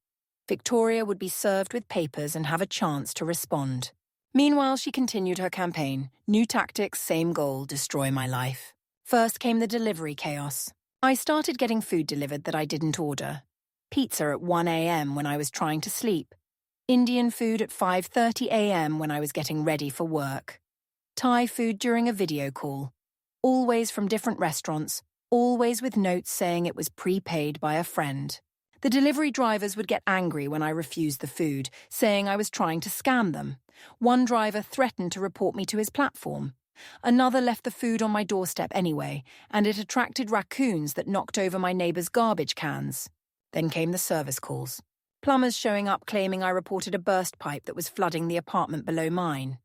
Victoria would be served with papers and have a chance to respond. Meanwhile, she continued her campaign. New tactics, same goal, destroy my life. First came the delivery chaos. I started getting food delivered that I didn't order. Pizza at 1 a.m. when I was trying to sleep. Indian food at 5:30 a.m. when I was getting ready for work. Thai food during a video call. Always from different restaurants, always with notes saying it was prepaid by a friend. The delivery drivers would get angry when I refused the food, saying I was trying to scam them. One driver threatened to report me to his platform. Another left the food on my doorstep anyway, and it attracted raccoons that knocked over my neighbor's garbage cans. Then came the service calls. Plumbers showing up claiming I reported a burst pipe that was flooding the apartment below mine.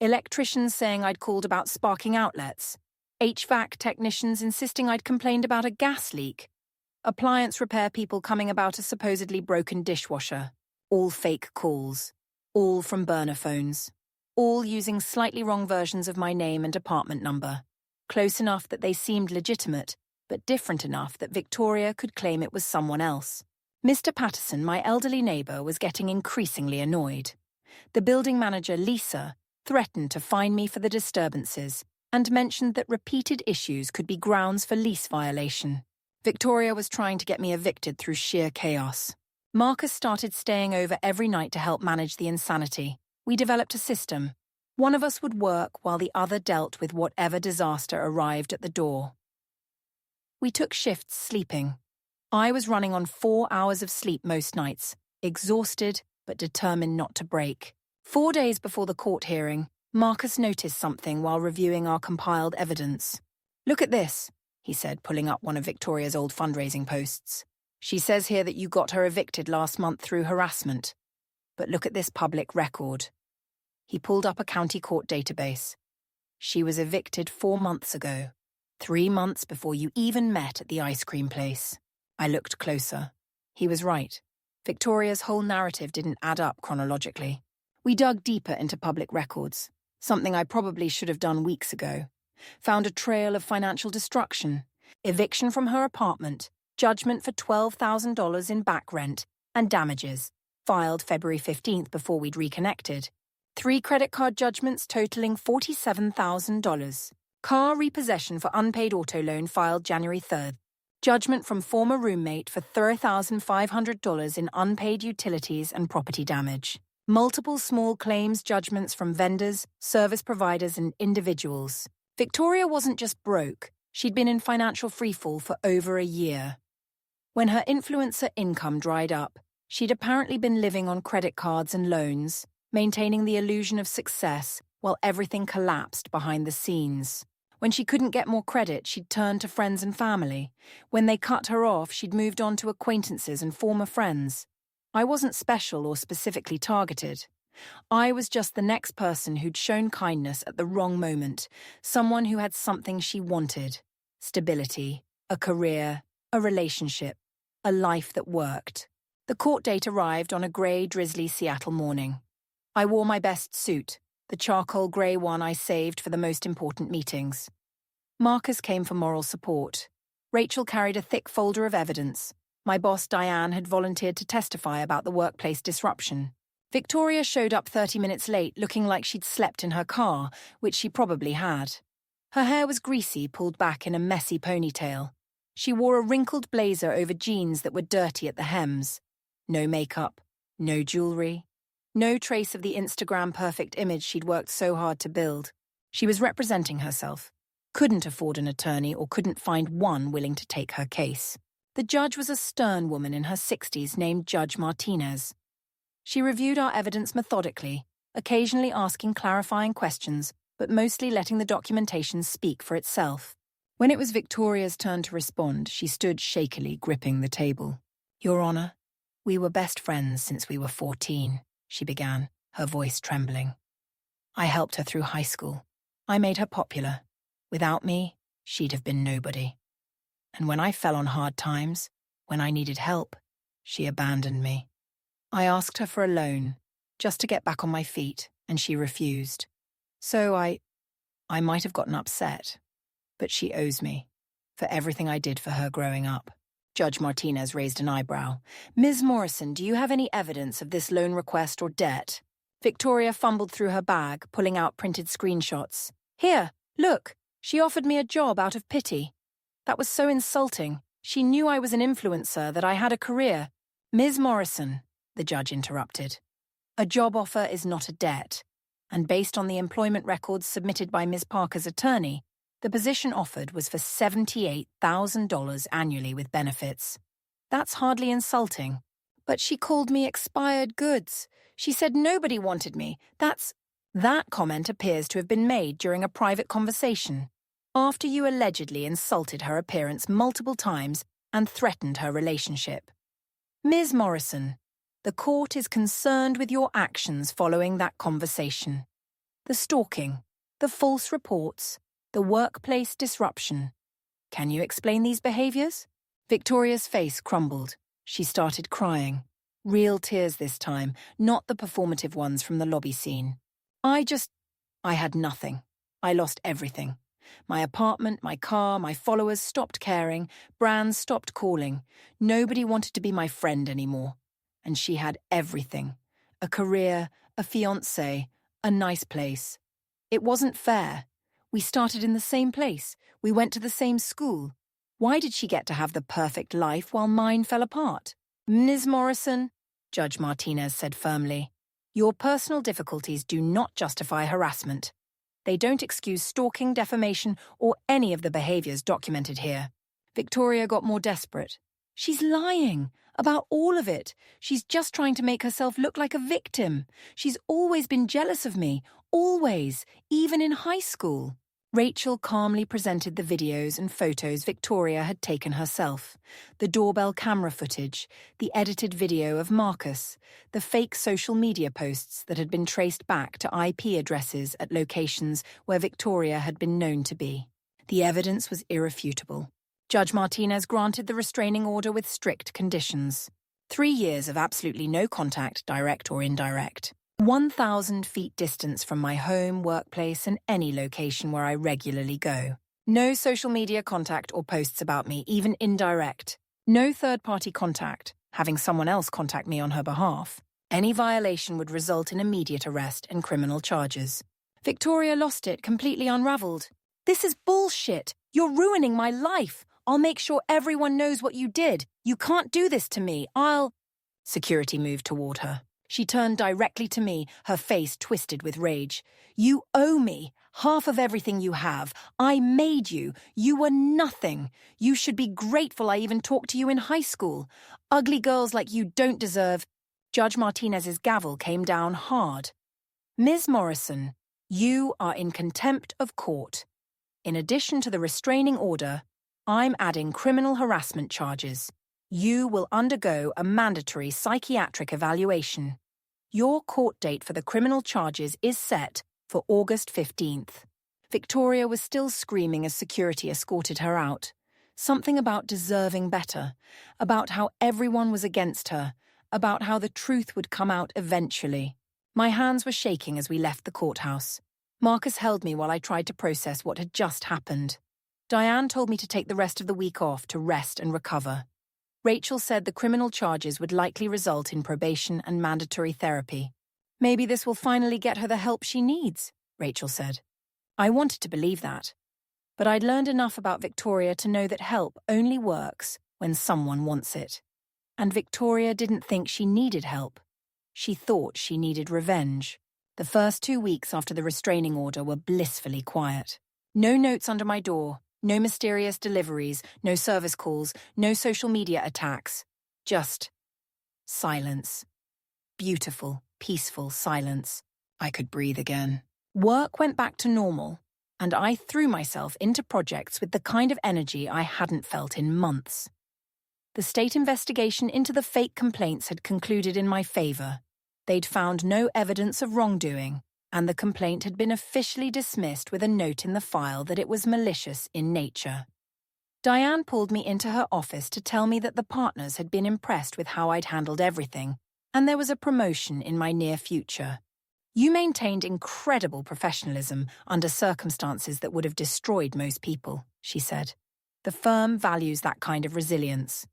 Electricians saying I'd called about sparking outlets. HVAC technicians insisting I'd complained about a gas leak. Appliance repair people coming about a supposedly broken dishwasher. All fake calls. All from burner phones. All using slightly wrong versions of my name and apartment number. Close enough that they seemed legitimate, but different enough that Victoria could claim it was someone else. Mr. Patterson, my elderly neighbour, was getting increasingly annoyed. The building manager, Lisa, threatened to fine me for the disturbances and mentioned that repeated issues could be grounds for lease violation. Victoria was trying to get me evicted through sheer chaos. Marcus started staying over every night to help manage the insanity. We developed a system. One of us would work while the other dealt with whatever disaster arrived at the door. We took shifts sleeping. I was running on 4 hours of sleep most nights, exhausted but determined not to break. 4 days before the court hearing, Marcus noticed something while reviewing our compiled evidence. "Look at this," he said, pulling up one of Victoria's old fundraising posts. "She says here that you got her evicted last month through harassment. But look at this public record." He pulled up a county court database. "She was evicted 4 months ago, 3 months before you even met at the ice cream place." I looked closer. He was right. Victoria's whole narrative didn't add up chronologically. We dug deeper into public records, something I probably should have done weeks ago. Found a trail of financial destruction, eviction from her apartment, judgment for $12,000 in back rent, and damages, filed February 15th before we'd reconnected. 3 credit card judgments totaling $47,000. Car repossession for unpaid auto loan filed January 3rd. Judgment from former roommate for $3,500 in unpaid utilities and property damage. Multiple small claims judgments from vendors, service providers, and individuals. Victoria wasn't just broke, she'd been in financial freefall for over a year. When her influencer income dried up, she'd apparently been living on credit cards and loans, maintaining the illusion of success while everything collapsed behind the scenes. When she couldn't get more credit, she'd turned to friends and family. When they cut her off, she'd moved on to acquaintances and former friends. I wasn't special or specifically targeted. I was just the next person who'd shown kindness at the wrong moment, someone who had something she wanted. Stability, a career, a relationship, a life that worked. The court date arrived on a grey, drizzly Seattle morning. I wore my best suit, the charcoal grey one I saved for the most important meetings. Marcus came for moral support. Rachel carried a thick folder of evidence. My boss, Diane, had volunteered to testify about the workplace disruption. Victoria showed up 30 minutes late, looking like she'd slept in her car, which she probably had. Her hair was greasy, pulled back in a messy ponytail. She wore a wrinkled blazer over jeans that were dirty at the hems. No makeup, no jewelry. No trace of the Instagram perfect image she'd worked so hard to build. She was representing herself, couldn't afford an attorney or couldn't find one willing to take her case. The judge was a stern woman in her 60s named Judge Martinez. She reviewed our evidence methodically, occasionally asking clarifying questions, but mostly letting the documentation speak for itself. When it was Victoria's turn to respond, she stood shakily gripping the table. "Your Honor, we were best friends since we were 14, she began, her voice trembling. I helped her through high school. I made her popular. Without me, she'd have been nobody. And when I fell on hard times, when I needed help, she abandoned me. I asked her for a loan, just to get back on my feet, and she refused. So I might have gotten upset, but she owes me for everything I did for her growing up." Judge Martinez raised an eyebrow. "Ms. Morrison, do you have any evidence of this loan request or debt?" Victoria fumbled through her bag, pulling out printed screenshots. "Here, look, she offered me a job out of pity. That was so insulting. She knew I was an influencer, that I had a career." "Ms. Morrison," the judge interrupted, "a job offer is not a debt, and based on the employment records submitted by Ms. Parker's attorney, the position offered was for $78,000 annually with benefits. That's hardly insulting. But she called me expired goods. She said nobody wanted me. That comment appears to have been made during a private conversation, after you allegedly insulted her appearance multiple times and threatened her relationship. Ms. Morrison, the court is concerned with your actions following that conversation. The stalking, the false reports, the workplace disruption. Can you explain these behaviors?" Victoria's face crumbled. She started crying. Real tears this time, not the performative ones from the lobby scene. I had nothing. I lost everything. My apartment, my car, my followers stopped caring, brands stopped calling. Nobody wanted to be my friend anymore. And she had everything. A career, a fiancé, a nice place. It wasn't fair. We started in the same place. We went to the same school. Why did she get to have the perfect life while mine fell apart? "Ms. Morrison," Judge Martinez said firmly, "your personal difficulties do not justify harassment. They don't excuse stalking, defamation, or any of the behaviors documented here." Victoria got more desperate. "She's lying about all of it. She's just trying to make herself look like a victim. She's always been jealous of me, always, even in high school." Rachel calmly presented the videos and photos Victoria had taken herself, the doorbell camera footage, the edited video of Marcus, the fake social media posts that had been traced back to IP addresses at locations where Victoria had been known to be. The evidence was irrefutable. Judge Martinez granted the restraining order with strict conditions. 3 years of absolutely no contact, direct or indirect. 1,000 feet distance from my home, workplace, and any location where I regularly go. No social media contact or posts about me, even indirect. No third-party contact, having someone else contact me on her behalf. Any violation would result in immediate arrest and criminal charges. Victoria lost it, completely unraveled. "This is bullshit. You're ruining my life. I'll make sure everyone knows what you did. You can't do this to me. Security moved toward her. She turned directly to me, her face twisted with rage. "You owe me half of everything you have. I made you. You were nothing. You should be grateful I even talked to you in high school. Ugly girls like you don't deserve..." Judge Martinez's gavel came down hard. "Ms. Morrison, you are in contempt of court. In addition to the restraining order, I'm adding criminal harassment charges. You will undergo a mandatory psychiatric evaluation. Your court date for the criminal charges is set for August 15th. Victoria was still screaming as security escorted her out. Something about deserving better, about how everyone was against her, about how the truth would come out eventually. My hands were shaking as we left the courthouse. Marcus held me while I tried to process what had just happened. Diane told me to take the rest of the week off to rest and recover. Rachel said the criminal charges would likely result in probation and mandatory therapy. "Maybe this will finally get her the help she needs," Rachel said. I wanted to believe that. But I'd learned enough about Victoria to know that help only works when someone wants it. And Victoria didn't think she needed help. She thought she needed revenge. The first 2 weeks after the restraining order were blissfully quiet. No notes under my door, No mysterious deliveries, no service calls, no social media attacks. Just silence. Beautiful, peaceful silence. I could breathe again. Work went back to normal, and I threw myself into projects with the kind of energy I hadn't felt in months. The state investigation into the fake complaints had concluded in my favor. They'd found no evidence of wrongdoing, and the complaint had been officially dismissed with a note in the file that it was malicious in nature. Diane pulled me into her office to tell me that the partners had been impressed with how I'd handled everything, and there was a promotion in my near future. You maintained incredible professionalism under circumstances that would have destroyed most people, she said. The firm values that kind of resilience.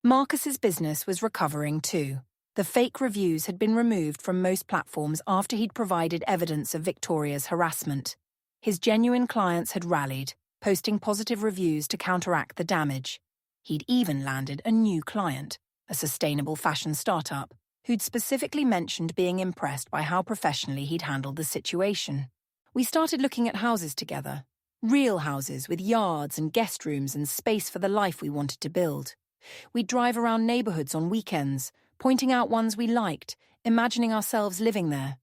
Marcus's business was recovering too. The fake reviews had been removed from most platforms after he'd provided evidence of Victoria's harassment. His genuine clients had rallied, posting positive reviews to counteract the damage. He'd even landed a new client, a sustainable fashion startup, who'd specifically mentioned being impressed by how professionally he'd handled the situation. We started looking at houses together, real houses with yards and guest rooms and space for the life we wanted to build. We'd drive around neighborhoods on weekends, pointing out ones we liked, imagining ourselves living there.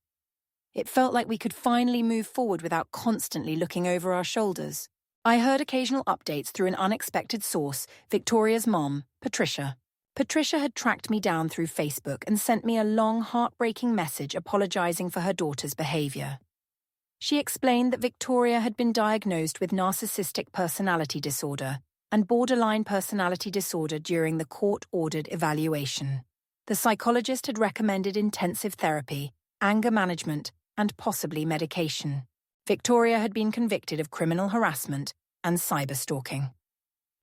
It felt like we could finally move forward without constantly looking over our shoulders. I heard occasional updates through an unexpected source, Victoria's mom, Patricia. Patricia had tracked me down through Facebook and sent me a long, heartbreaking message apologizing for her daughter's behavior. She explained that Victoria had been diagnosed with narcissistic personality disorder and borderline personality disorder during the court-ordered evaluation. The psychologist had recommended intensive therapy, anger management, and possibly medication. Victoria had been convicted of criminal harassment and cyberstalking.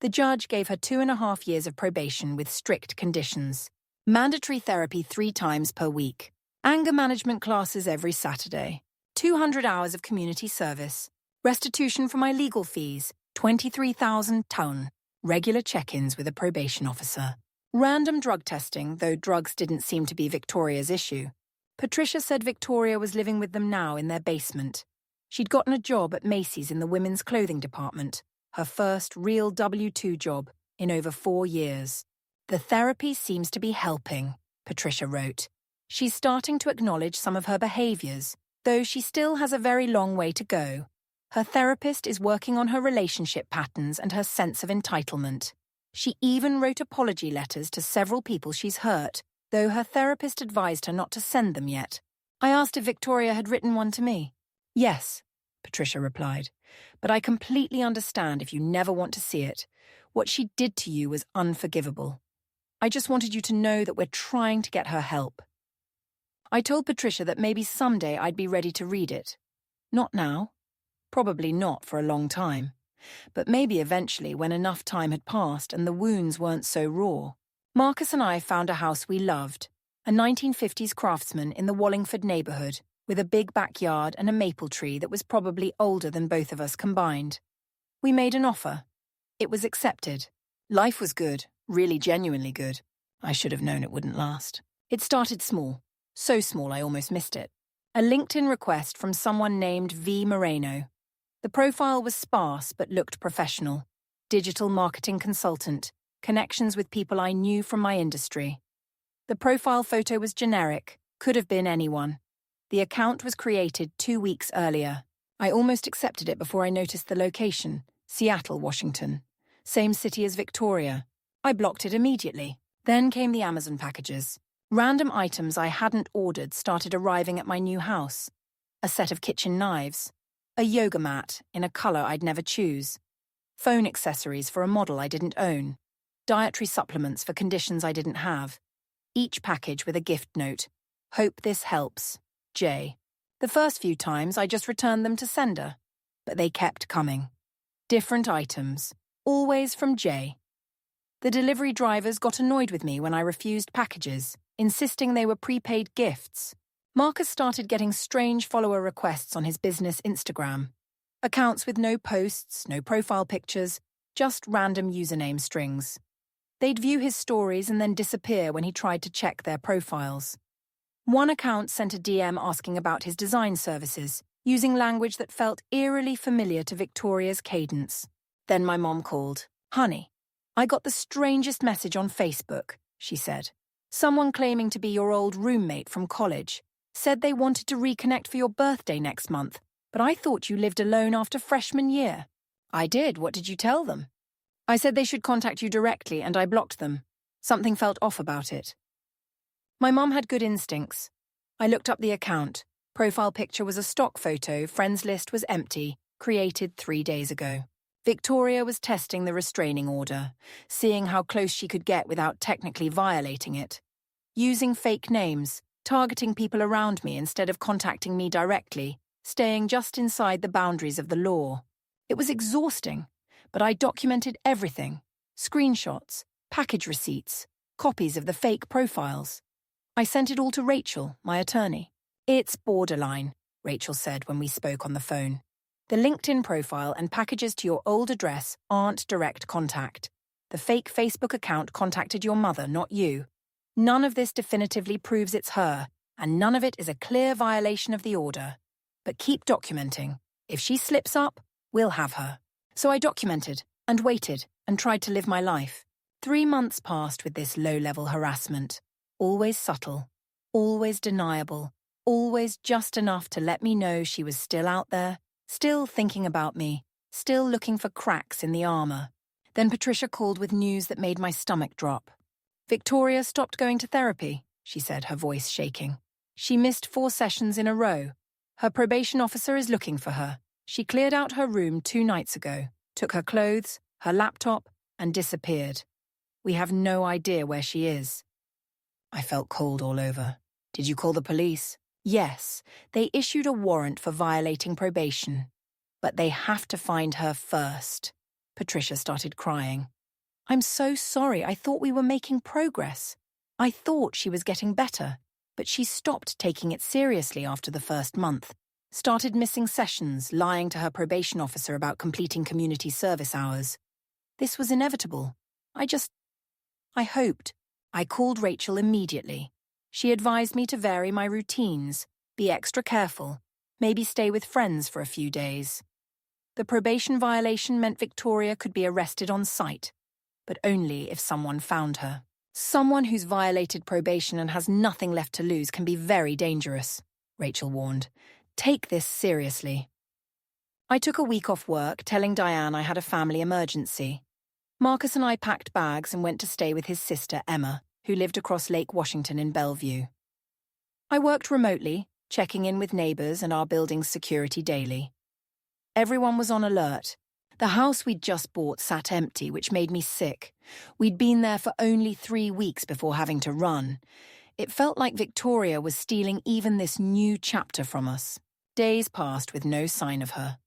The judge gave her 2.5 years of probation with strict conditions. Mandatory therapy 3 times per week. Anger management classes every Saturday. 200 hours of community service. Restitution for my legal fees, 23,000 £. Regular check-ins with a probation officer. Random drug testing, though drugs didn't seem to be Victoria's issue. Patricia said Victoria was living with them now in their basement. She'd gotten a job at Macy's in the women's clothing department, her first real W-2 job in over 4 years. The therapy seems to be helping, Patricia wrote. She's starting to acknowledge some of her behaviors, though she still has a very long way to go. Her therapist is working on her relationship patterns and her sense of entitlement. She even wrote apology letters to several people she's hurt, though her therapist advised her not to send them yet. I asked if Victoria had written one to me. Yes, Patricia replied, but I completely understand if you never want to see it. What she did to you was unforgivable. I just wanted you to know that we're trying to get her help. I told Patricia that maybe someday I'd be ready to read it. Not now. Probably not for a long time. But maybe eventually when enough time had passed and the wounds weren't so raw. Marcus and I found a house we loved, a 1950s craftsman in the Wallingford neighborhood, with a big backyard and a maple tree that was probably older than both of us combined. We made an offer. It was accepted. Life was good, really genuinely good. I should have known it wouldn't last. It started small, so small I almost missed it. A LinkedIn request from someone named V. Moreno. The profile was sparse but looked professional. Digital marketing consultant, connections with people I knew from my industry. The profile photo was generic, could have been anyone. The account was created 2 weeks earlier. I almost accepted it before I noticed the location, Seattle, Washington. Same city as Victoria. I blocked it immediately. Then came the Amazon packages. Random items I hadn't ordered started arriving at my new house. A set of kitchen knives. A yoga mat in a color I'd never choose. Phone accessories for a model I didn't own. Dietary supplements for conditions I didn't have. Each package with a gift note. Hope this helps. J. The first few times I just returned them to sender. But they kept coming. Different items. Always from J. The delivery drivers got annoyed with me when I refused packages, insisting they were prepaid gifts. Marcus started getting strange follower requests on his business Instagram. Accounts with no posts, no profile pictures, just random username strings. They'd view his stories and then disappear when he tried to check their profiles. One account sent a DM asking about his design services, using language that felt eerily familiar to Victoria's cadence. Then my mom called. "Honey, I got the strangest message on Facebook," she said. "Someone claiming to be your old roommate from college. Said they wanted to reconnect for your birthday next month, but I thought you lived alone after freshman year." "I did. What did you tell them?" "I said they should contact you directly, and I blocked them. Something felt off about it." My mom had good instincts. I looked up the account. Profile picture was a stock photo, friends list was empty, created 3 days ago. Victoria was testing the restraining order, seeing how close she could get without technically violating it. Using fake names, targeting people around me instead of contacting me directly, staying just inside the boundaries of the law. It was exhausting, but I documented everything. Screenshots, package receipts, copies of the fake profiles. I sent it all to Rachel, my attorney. "It's borderline," Rachel said when we spoke on the phone. "The LinkedIn profile and packages to your old address aren't direct contact. The fake Facebook account contacted your mother, not you. None of this definitively proves it's her, and none of it is a clear violation of the order. But keep documenting. If she slips up, we'll have her." So I documented, and waited, and tried to live my life. 3 months passed with this low-level harassment. Always subtle, always deniable, always just enough to let me know she was still out there, still thinking about me, still looking for cracks in the armor. Then Patricia called with news that made my stomach drop. "Victoria stopped going to therapy," she said, her voice shaking. "She missed 4 sessions in a row. Her probation officer is looking for her. She cleared out her room 2 nights ago, took her clothes, her laptop, and disappeared. We have no idea where she is." I felt cold all over. "Did you call the police?" "Yes, they issued a warrant for violating probation. But they have to find her first." Patricia started crying. "I'm so sorry. I thought we were making progress. I thought she was getting better, but she stopped taking it seriously after the first month. Started missing sessions, lying to her probation officer about completing community service hours. This was inevitable. I hoped. I called Rachel immediately. She advised me to vary my routines, be extra careful, maybe stay with friends for a few days. The probation violation meant Victoria could be arrested on sight, but only if someone found her. Someone who's violated probation and has nothing left to lose can be very dangerous, Rachel warned. Take this seriously. I took a week off work, telling Diane I had a family emergency. Marcus and I packed bags and went to stay with his sister, Emma, who lived across Lake Washington in Bellevue. I worked remotely, checking in with neighbors and our building's security daily. Everyone was on alert. The house we'd just bought sat empty, which made me sick. We'd been there for only 3 weeks before having to run. It felt like Victoria was stealing even this new chapter from us. Days passed with no sign of her.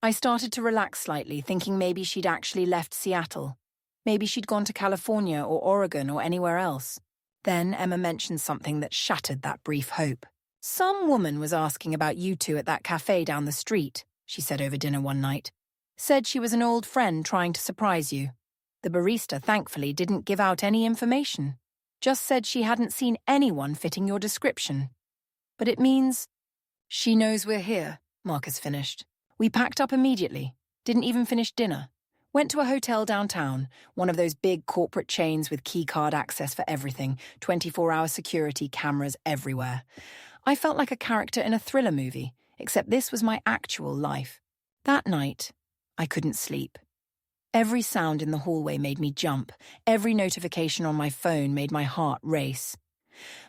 I started to relax slightly, thinking maybe she'd actually left Seattle. Maybe she'd gone to California or Oregon or anywhere else. Then Emma mentioned something that shattered that brief hope. "Some woman was asking about you two at that cafe down the street," she said over dinner one night. "Said she was an old friend trying to surprise you. The barista, thankfully, didn't give out any information. Just said she hadn't seen anyone fitting your description. But it means—" "She knows we're here," Marcus finished. "We packed up immediately. Didn't even finish dinner. Went to a hotel downtown, one of those big corporate chains with keycard access for everything, 24-hour security, cameras everywhere. I felt like a character in a thriller movie, except this was my actual life. That night, I couldn't sleep. Every sound in the hallway made me jump. Every notification on my phone made my heart race.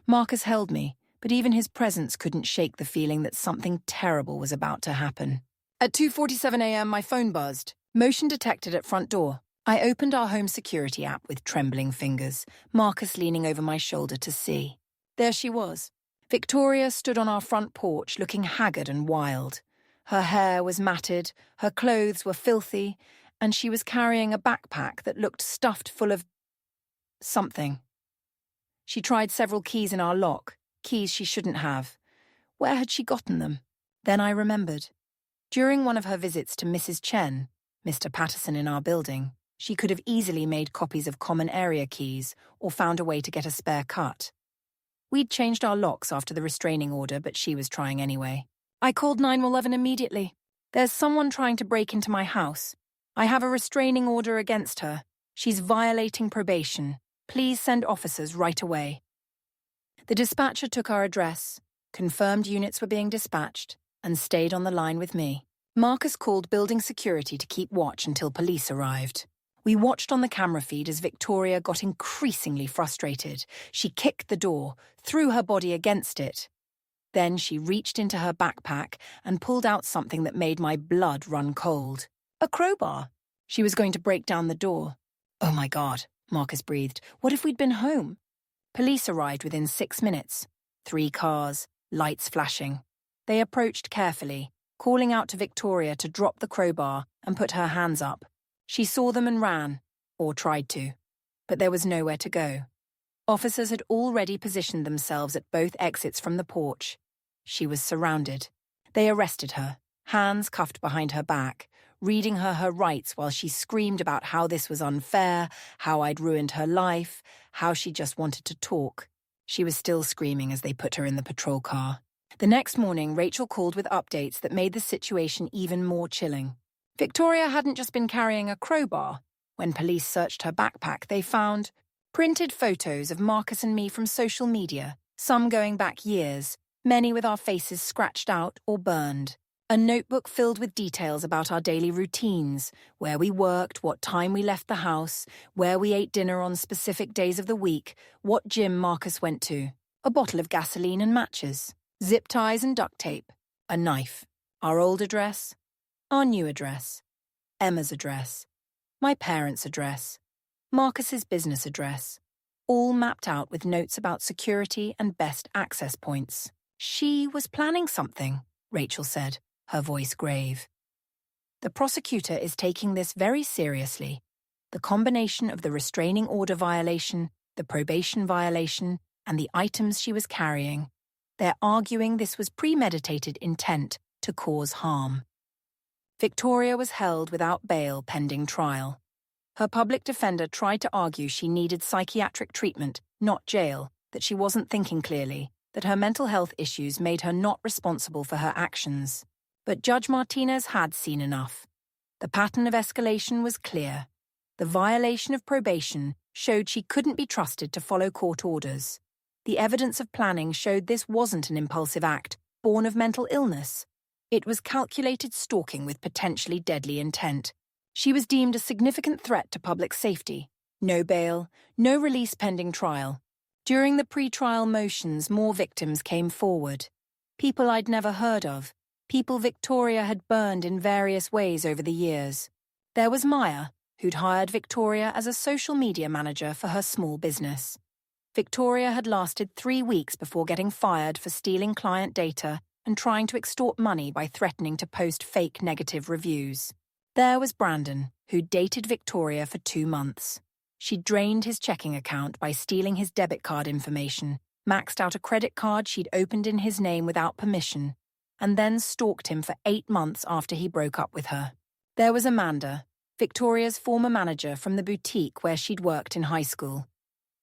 Marcus held me, but even his presence couldn't shake the feeling that something terrible was about to happen. At 2:47 a.m., my phone buzzed. Motion detected at front door. I opened our home security app with trembling fingers, Marcus leaning over my shoulder to see. There she was. Victoria stood on our front porch looking haggard and wild. Her hair was matted, her clothes were filthy, and she was carrying a backpack that looked stuffed full of something. She tried several keys in our lock, keys she shouldn't have. Where had she gotten them? Then I remembered. During one of her visits to Mrs. Chen, Mr. Patterson in our building, she could have easily made copies of common area keys or found a way to get a spare cut. We'd changed our locks after the restraining order, but she was trying anyway. I called 911 immediately. "There's someone trying to break into my house. I have a restraining order against her. She's violating probation. Please send officers right away. The dispatcher took our address, confirmed units were being dispatched, and stayed on the line with me. Marcus called building security to keep watch until police arrived. We watched on the camera feed as Victoria got increasingly frustrated. She kicked the door, threw her body against it. Then she reached into her backpack and pulled out something that made my blood run cold. A crowbar. She was going to break down the door. Oh my God, Marcus breathed. What if we'd been home? Police arrived within 6 minutes. 3 cars, lights flashing. They approached carefully, calling out to Victoria to drop the crowbar and put her hands up. She saw them and ran, or tried to, but there was nowhere to go. Officers had already positioned themselves at both exits from the porch. She was surrounded. They arrested her, hands cuffed behind her back, reading her rights while she screamed about how this was unfair, how I'd ruined her life, how she just wanted to talk. She was still screaming as they put her in the patrol car. The next morning, Rachel called with updates that made the situation even more chilling. Victoria hadn't just been carrying a crowbar. When police searched her backpack, they found printed photos of Marcus and me from social media, some going back years, many with our faces scratched out or burned. A notebook filled with details about our daily routines, where we worked, what time we left the house, where we ate dinner on specific days of the week, what gym Marcus went to, a bottle of gasoline and matches, zip ties and duct tape, a knife, our old address, our new address, Emma's address, my parents' address, Marcus's business address, all mapped out with notes about security and best access points. She was planning something, Rachel said, her voice grave. The prosecutor is taking this very seriously. The combination of the restraining order violation, the probation violation, and the items she was carrying. They're arguing this was premeditated intent to cause harm. Victoria was held without bail pending trial. Her public defender tried to argue she needed psychiatric treatment, not jail, that she wasn't thinking clearly, that her mental health issues made her not responsible for her actions. But Judge Martinez had seen enough. The pattern of escalation was clear. The violation of probation showed she couldn't be trusted to follow court orders. The evidence of planning showed this wasn't an impulsive act, born of mental illness. It was calculated stalking with potentially deadly intent. She was deemed a significant threat to public safety. No bail, no release pending trial. During the pre-trial motions, more victims came forward. People I'd never heard of. People Victoria had burned in various ways over the years. There was Maya, who'd hired Victoria as a social media manager for her small business. Victoria had lasted 3 weeks before getting fired for stealing client data and trying to extort money by threatening to post fake negative reviews. There was Brandon, who'd dated Victoria for 2 months. She drained his checking account by stealing his debit card information, maxed out a credit card she'd opened in his name without permission, and then stalked him for 8 months after he broke up with her. There was Amanda, Victoria's former manager from the boutique where she'd worked in high school.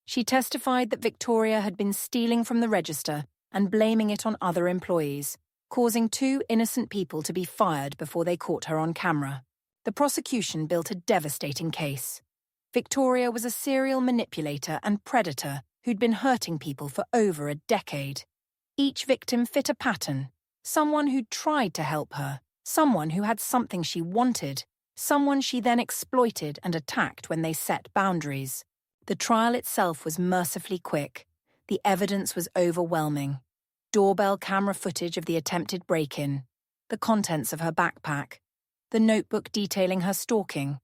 She testified that Victoria had been stealing from the register and blaming it on other employees, causing 2 innocent people to be fired before they caught her on camera. The prosecution built a devastating case. Victoria was a serial manipulator and predator who'd been hurting people for over a decade. Each victim fit a pattern. Someone who'd tried to help her, someone who had something she wanted, someone she then exploited and attacked when they set boundaries. The trial itself was mercifully quick. The evidence was overwhelming. Doorbell camera footage of the attempted break-in, the contents of her backpack, the notebook detailing her stalking,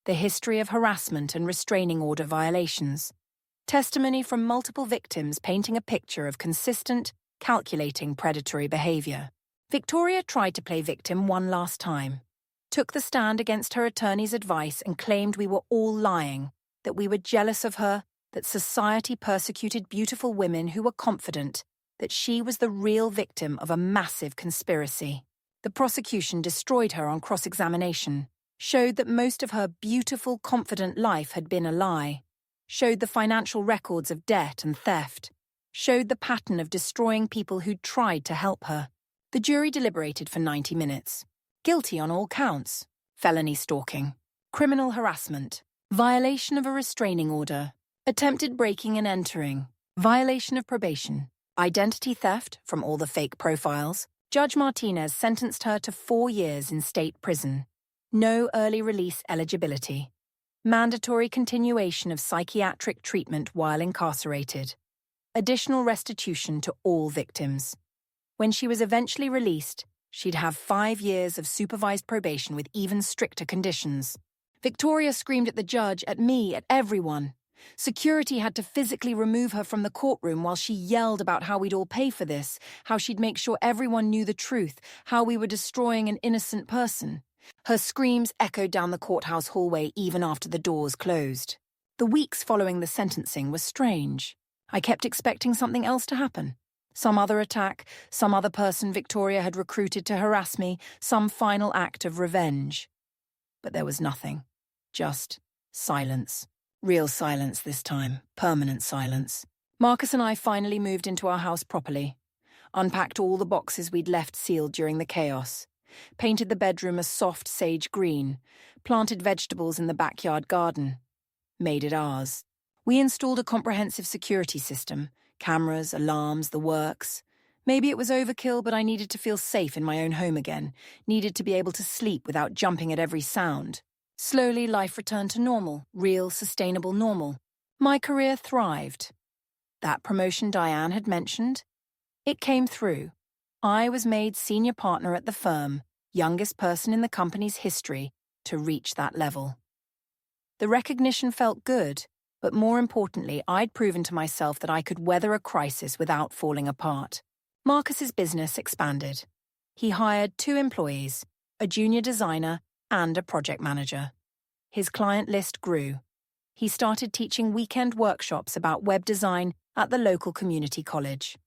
the history of harassment and restraining order violations, testimony from multiple victims painting a picture of consistent, calculating predatory behavior. Victoria tried to play victim one last time, took the stand against her attorney's advice and claimed we were all lying, that we were jealous of her, that society persecuted beautiful women who were confident, that she was the real victim of a massive conspiracy. The prosecution destroyed her on cross-examination, showed that most of her beautiful, confident life had been a lie, showed the financial records of debt and theft, showed the pattern of destroying people who'd tried to help her. The jury deliberated for 90 minutes. Guilty on all counts. Felony stalking. criminal harassment, violation of a restraining order, attempted breaking and entering, violation of probation, identity theft from all the fake profiles. Judge Martinez sentenced her to 4 years in state prison. No early release eligibility. Mandatory continuation of psychiatric treatment while incarcerated. Additional restitution to all victims. When she was eventually released, she'd have 5 years of supervised probation with even stricter conditions. Victoria screamed at the judge, at me, at everyone. Security had to physically remove her from the courtroom while she yelled about how we'd all pay for this, how she'd make sure everyone knew the truth, how we were destroying an innocent person. Her screams echoed down the courthouse hallway even after the doors closed. The weeks following the sentencing were strange. I kept expecting something else to happen. Some other attack, some other person Victoria had recruited to harass me, some final act of revenge. But there was nothing. Just silence. Real silence this time. Permanent silence. Marcus and I finally moved into our house properly. Unpacked all the boxes we'd left sealed during the chaos. Painted the bedroom a soft sage green. Planted vegetables in the backyard garden. Made it ours. We installed a comprehensive security system. Cameras, alarms, the works. Maybe it was overkill, but I needed to feel safe in my own home again. Needed to be able to sleep without jumping at every sound. Slowly, life returned to normal, real, sustainable normal. My career thrived. That promotion Diane had mentioned, it came through. I was made senior partner at the firm, youngest person in the company's history to reach that level. The recognition felt good, but more importantly, I'd proven to myself that I could weather a crisis without falling apart. Marcus's business expanded. He hired 2 employees, a junior designer and a project manager. His client list grew. He started teaching weekend workshops about web design at the local community college.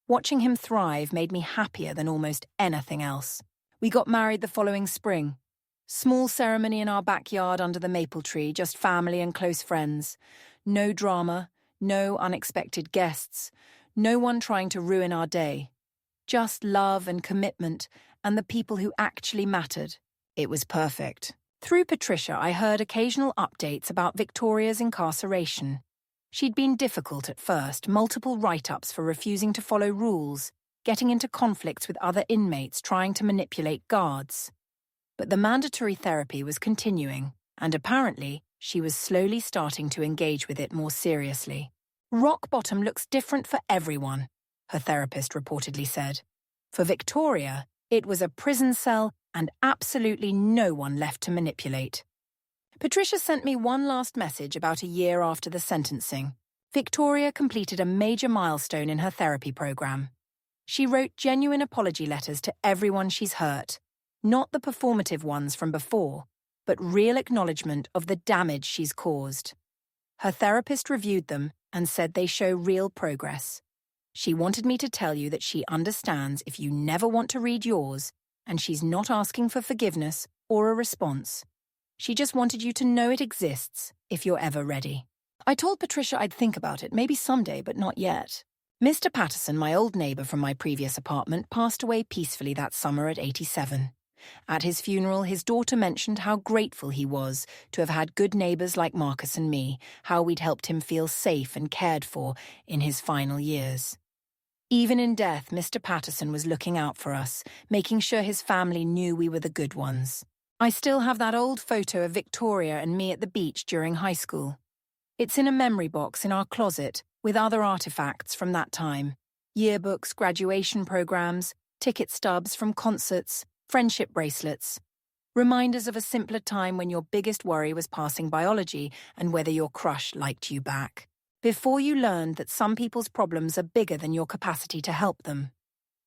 Watching him thrive made me happier than almost anything else. We got married the following spring. Small ceremony in our backyard under the maple tree, just family and close friends. No drama, no unexpected guests, no one trying to ruin our day. Just love and commitment and the people who actually mattered. It was perfect. Through Patricia, I heard occasional updates about Victoria's incarceration. She'd been difficult at first, multiple write-ups for refusing to follow rules, getting into conflicts with other inmates, trying to manipulate guards. But the mandatory therapy was continuing, and apparently, she was slowly starting to engage with it more seriously. Rock bottom looks different for everyone, her therapist reportedly said. For Victoria, it was a prison cell and absolutely no one left to manipulate. Patricia sent me one last message about a year after the sentencing. Victoria completed a major milestone in her therapy program. She wrote genuine apology letters to everyone she's hurt, not the performative ones from before, but real acknowledgement of the damage she's caused. Her therapist reviewed them and said they show real progress. She wanted me to tell you that she understands if you never want to read yours, and she's not asking for forgiveness or a response. She just wanted you to know it exists if you're ever ready. I told Patricia I'd think about it, maybe someday, but not yet. Mr. Patterson, my old neighbour from my previous apartment, passed away peacefully that summer at 87. At his funeral, his daughter mentioned how grateful he was to have had good neighbours like Marcus and me, how we'd helped him feel safe and cared for in his final years. Even in death, Mr. Patterson was looking out for us, making sure his family knew we were the good ones. I still have that old photo of Victoria and me at the beach during high school. It's in a memory box in our closet with other artifacts from that time. Yearbooks, graduation programs, ticket stubs from concerts, friendship bracelets. Reminders of a simpler time when your biggest worry was passing biology and whether your crush liked you back. Before you learned that some people's problems are bigger than your capacity to help them.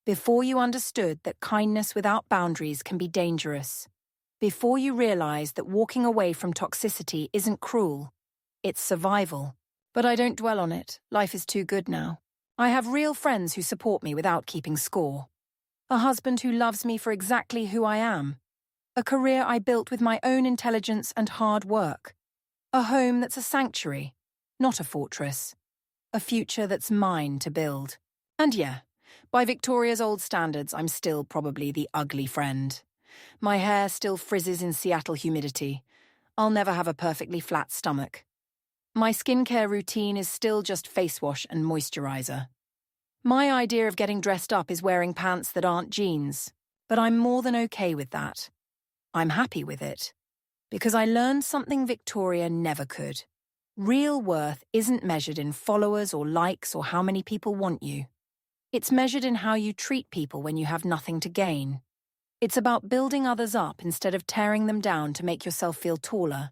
Before you understood that kindness without boundaries can be dangerous. Before you realized that walking away from toxicity isn't cruel, it's survival. But I don't dwell on it. Life is too good now. I have real friends who support me without keeping score. A husband who loves me for exactly who I am. A career I built with my own intelligence and hard work. A home that's a sanctuary, not a fortress. A future that's mine to build. And yeah, by Victoria's old standards, I'm still probably the ugly friend. My hair still frizzes in Seattle humidity. I'll never have a perfectly flat stomach. My skincare routine is still just face wash and moisturizer. My idea of getting dressed up is wearing pants that aren't jeans, but I'm more than okay with that. I'm happy with it, because I learned something Victoria never could. Real worth isn't measured in followers or likes or how many people want you. It's measured in how you treat people when you have nothing to gain. It's about building others up instead of tearing them down to make yourself feel taller.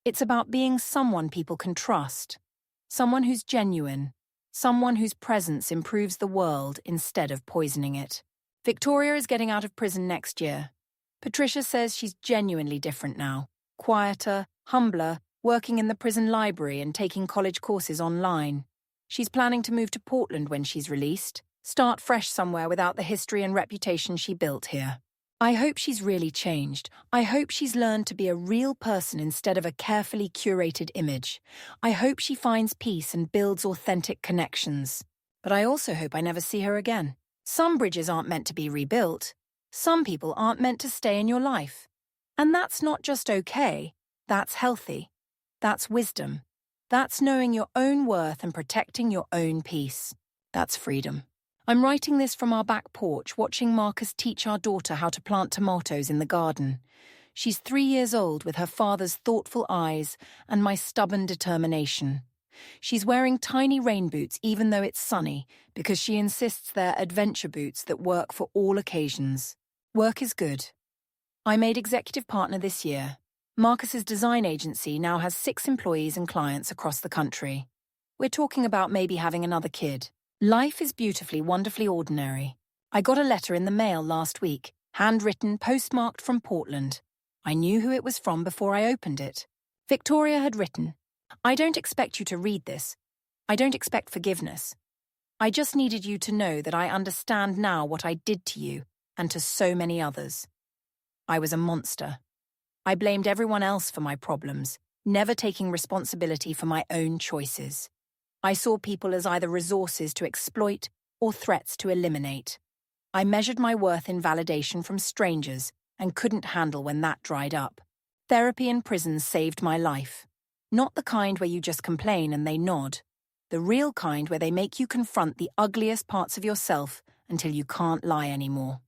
It's about being someone people can trust, someone who's genuine, someone whose presence improves the world instead of poisoning it. Victoria is getting out of prison next year. Patricia says she's genuinely different now, quieter, humbler, working in the prison library and taking college courses online. She's planning to move to Portland when she's released, start fresh somewhere without the history and reputation she built here. I hope she's really changed. I hope she's learned to be a real person instead of a carefully curated image. I hope she finds peace and builds authentic connections. But I also hope I never see her again. Some bridges aren't meant to be rebuilt. Some people aren't meant to stay in your life. And that's not just okay. That's healthy. That's wisdom. That's knowing your own worth and protecting your own peace. That's freedom. I'm writing this from our back porch, watching Marcus teach our daughter how to plant tomatoes in the garden. She's 3 years old with her father's thoughtful eyes and my stubborn determination. She's wearing tiny rain boots even though it's sunny because she insists they're adventure boots that work for all occasions. Work is good. I made executive partner this year. Marcus's design agency now has 6 employees and clients across the country. We're talking about maybe having another kid. Life is beautifully, wonderfully ordinary. I got a letter in the mail last week, handwritten, postmarked from Portland. I knew who it was from before I opened it. Victoria had written, "I don't expect you to read this. I don't expect forgiveness. I just needed you to know that I understand now what I did to you and to so many others. I was a monster. I blamed everyone else for my problems, never taking responsibility for my own choices. I saw people as either resources to exploit or threats to eliminate. I measured my worth in validation from strangers and couldn't handle when that dried up. Therapy in prison saved my life. Not the kind where you just complain and they nod. The real kind where they make you confront the ugliest parts of yourself until you can't lie anymore.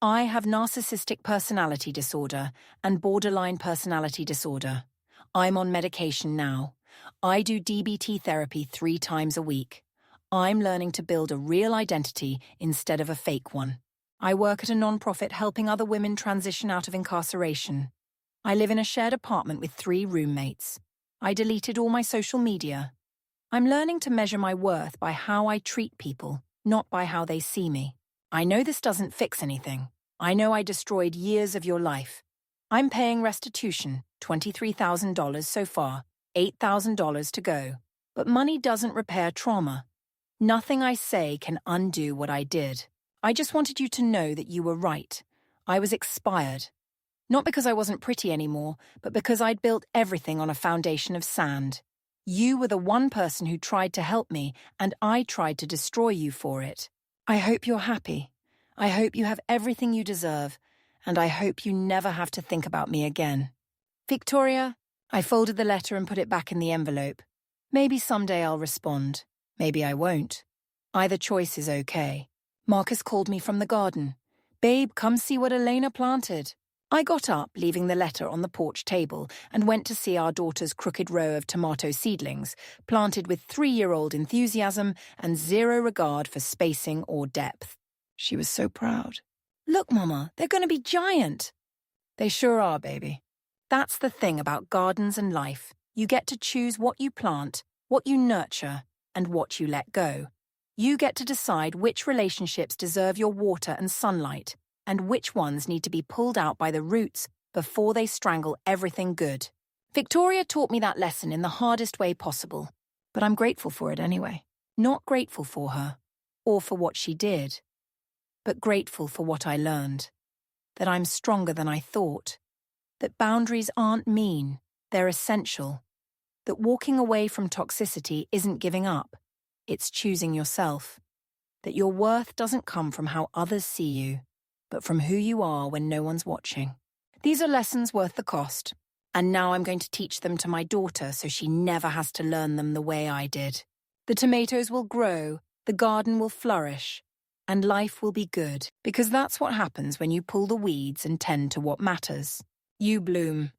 I have narcissistic personality disorder and borderline personality disorder. I'm on medication now. I do DBT therapy 3 times a week. I'm learning to build a real identity instead of a fake one. I work at a nonprofit helping other women transition out of incarceration. I live in a shared apartment with 3 roommates. I deleted all my social media. I'm learning to measure my worth by how I treat people, not by how they see me. I know this doesn't fix anything. I know I destroyed years of your life. I'm paying restitution, $23,000 so far, $8,000 to go. But money doesn't repair trauma. Nothing I say can undo what I did. I just wanted you to know that you were right. I was expired. Not because I wasn't pretty anymore, but because I'd built everything on a foundation of sand. You were the one person who tried to help me, and I tried to destroy you for it. I hope you're happy. I hope you have everything you deserve, and I hope you never have to think about me again. Victoria, I folded the letter and put it back in the envelope. Maybe someday I'll respond. Maybe I won't. Either choice is okay. Marcus called me from the garden. "Babe, come see what Elena planted." I got up, leaving the letter on the porch table, and went to see our daughter's crooked row of tomato seedlings, planted with 3-year-old enthusiasm and 0 regard for spacing or depth. She was so proud. "Look, Mama, they're going to be giant." They sure are, baby. That's the thing about gardens and life. You get to choose what you plant, what you nurture, and what you let go. You get to decide which relationships deserve your water and sunlight, and which ones need to be pulled out by the roots before they strangle everything good. Victoria taught me that lesson in the hardest way possible, but I'm grateful for it anyway. Not grateful for her, or for what she did, but grateful for what I learned. That I'm stronger than I thought. That boundaries aren't mean, they're essential. That walking away from toxicity isn't giving up, it's choosing yourself. That your worth doesn't come from how others see you, but from who you are when no one's watching. These are lessons worth the cost. And now I'm going to teach them to my daughter so she never has to learn them the way I did. The tomatoes will grow, the garden will flourish, and life will be good, because that's what happens when you pull the weeds and tend to what matters. You bloom.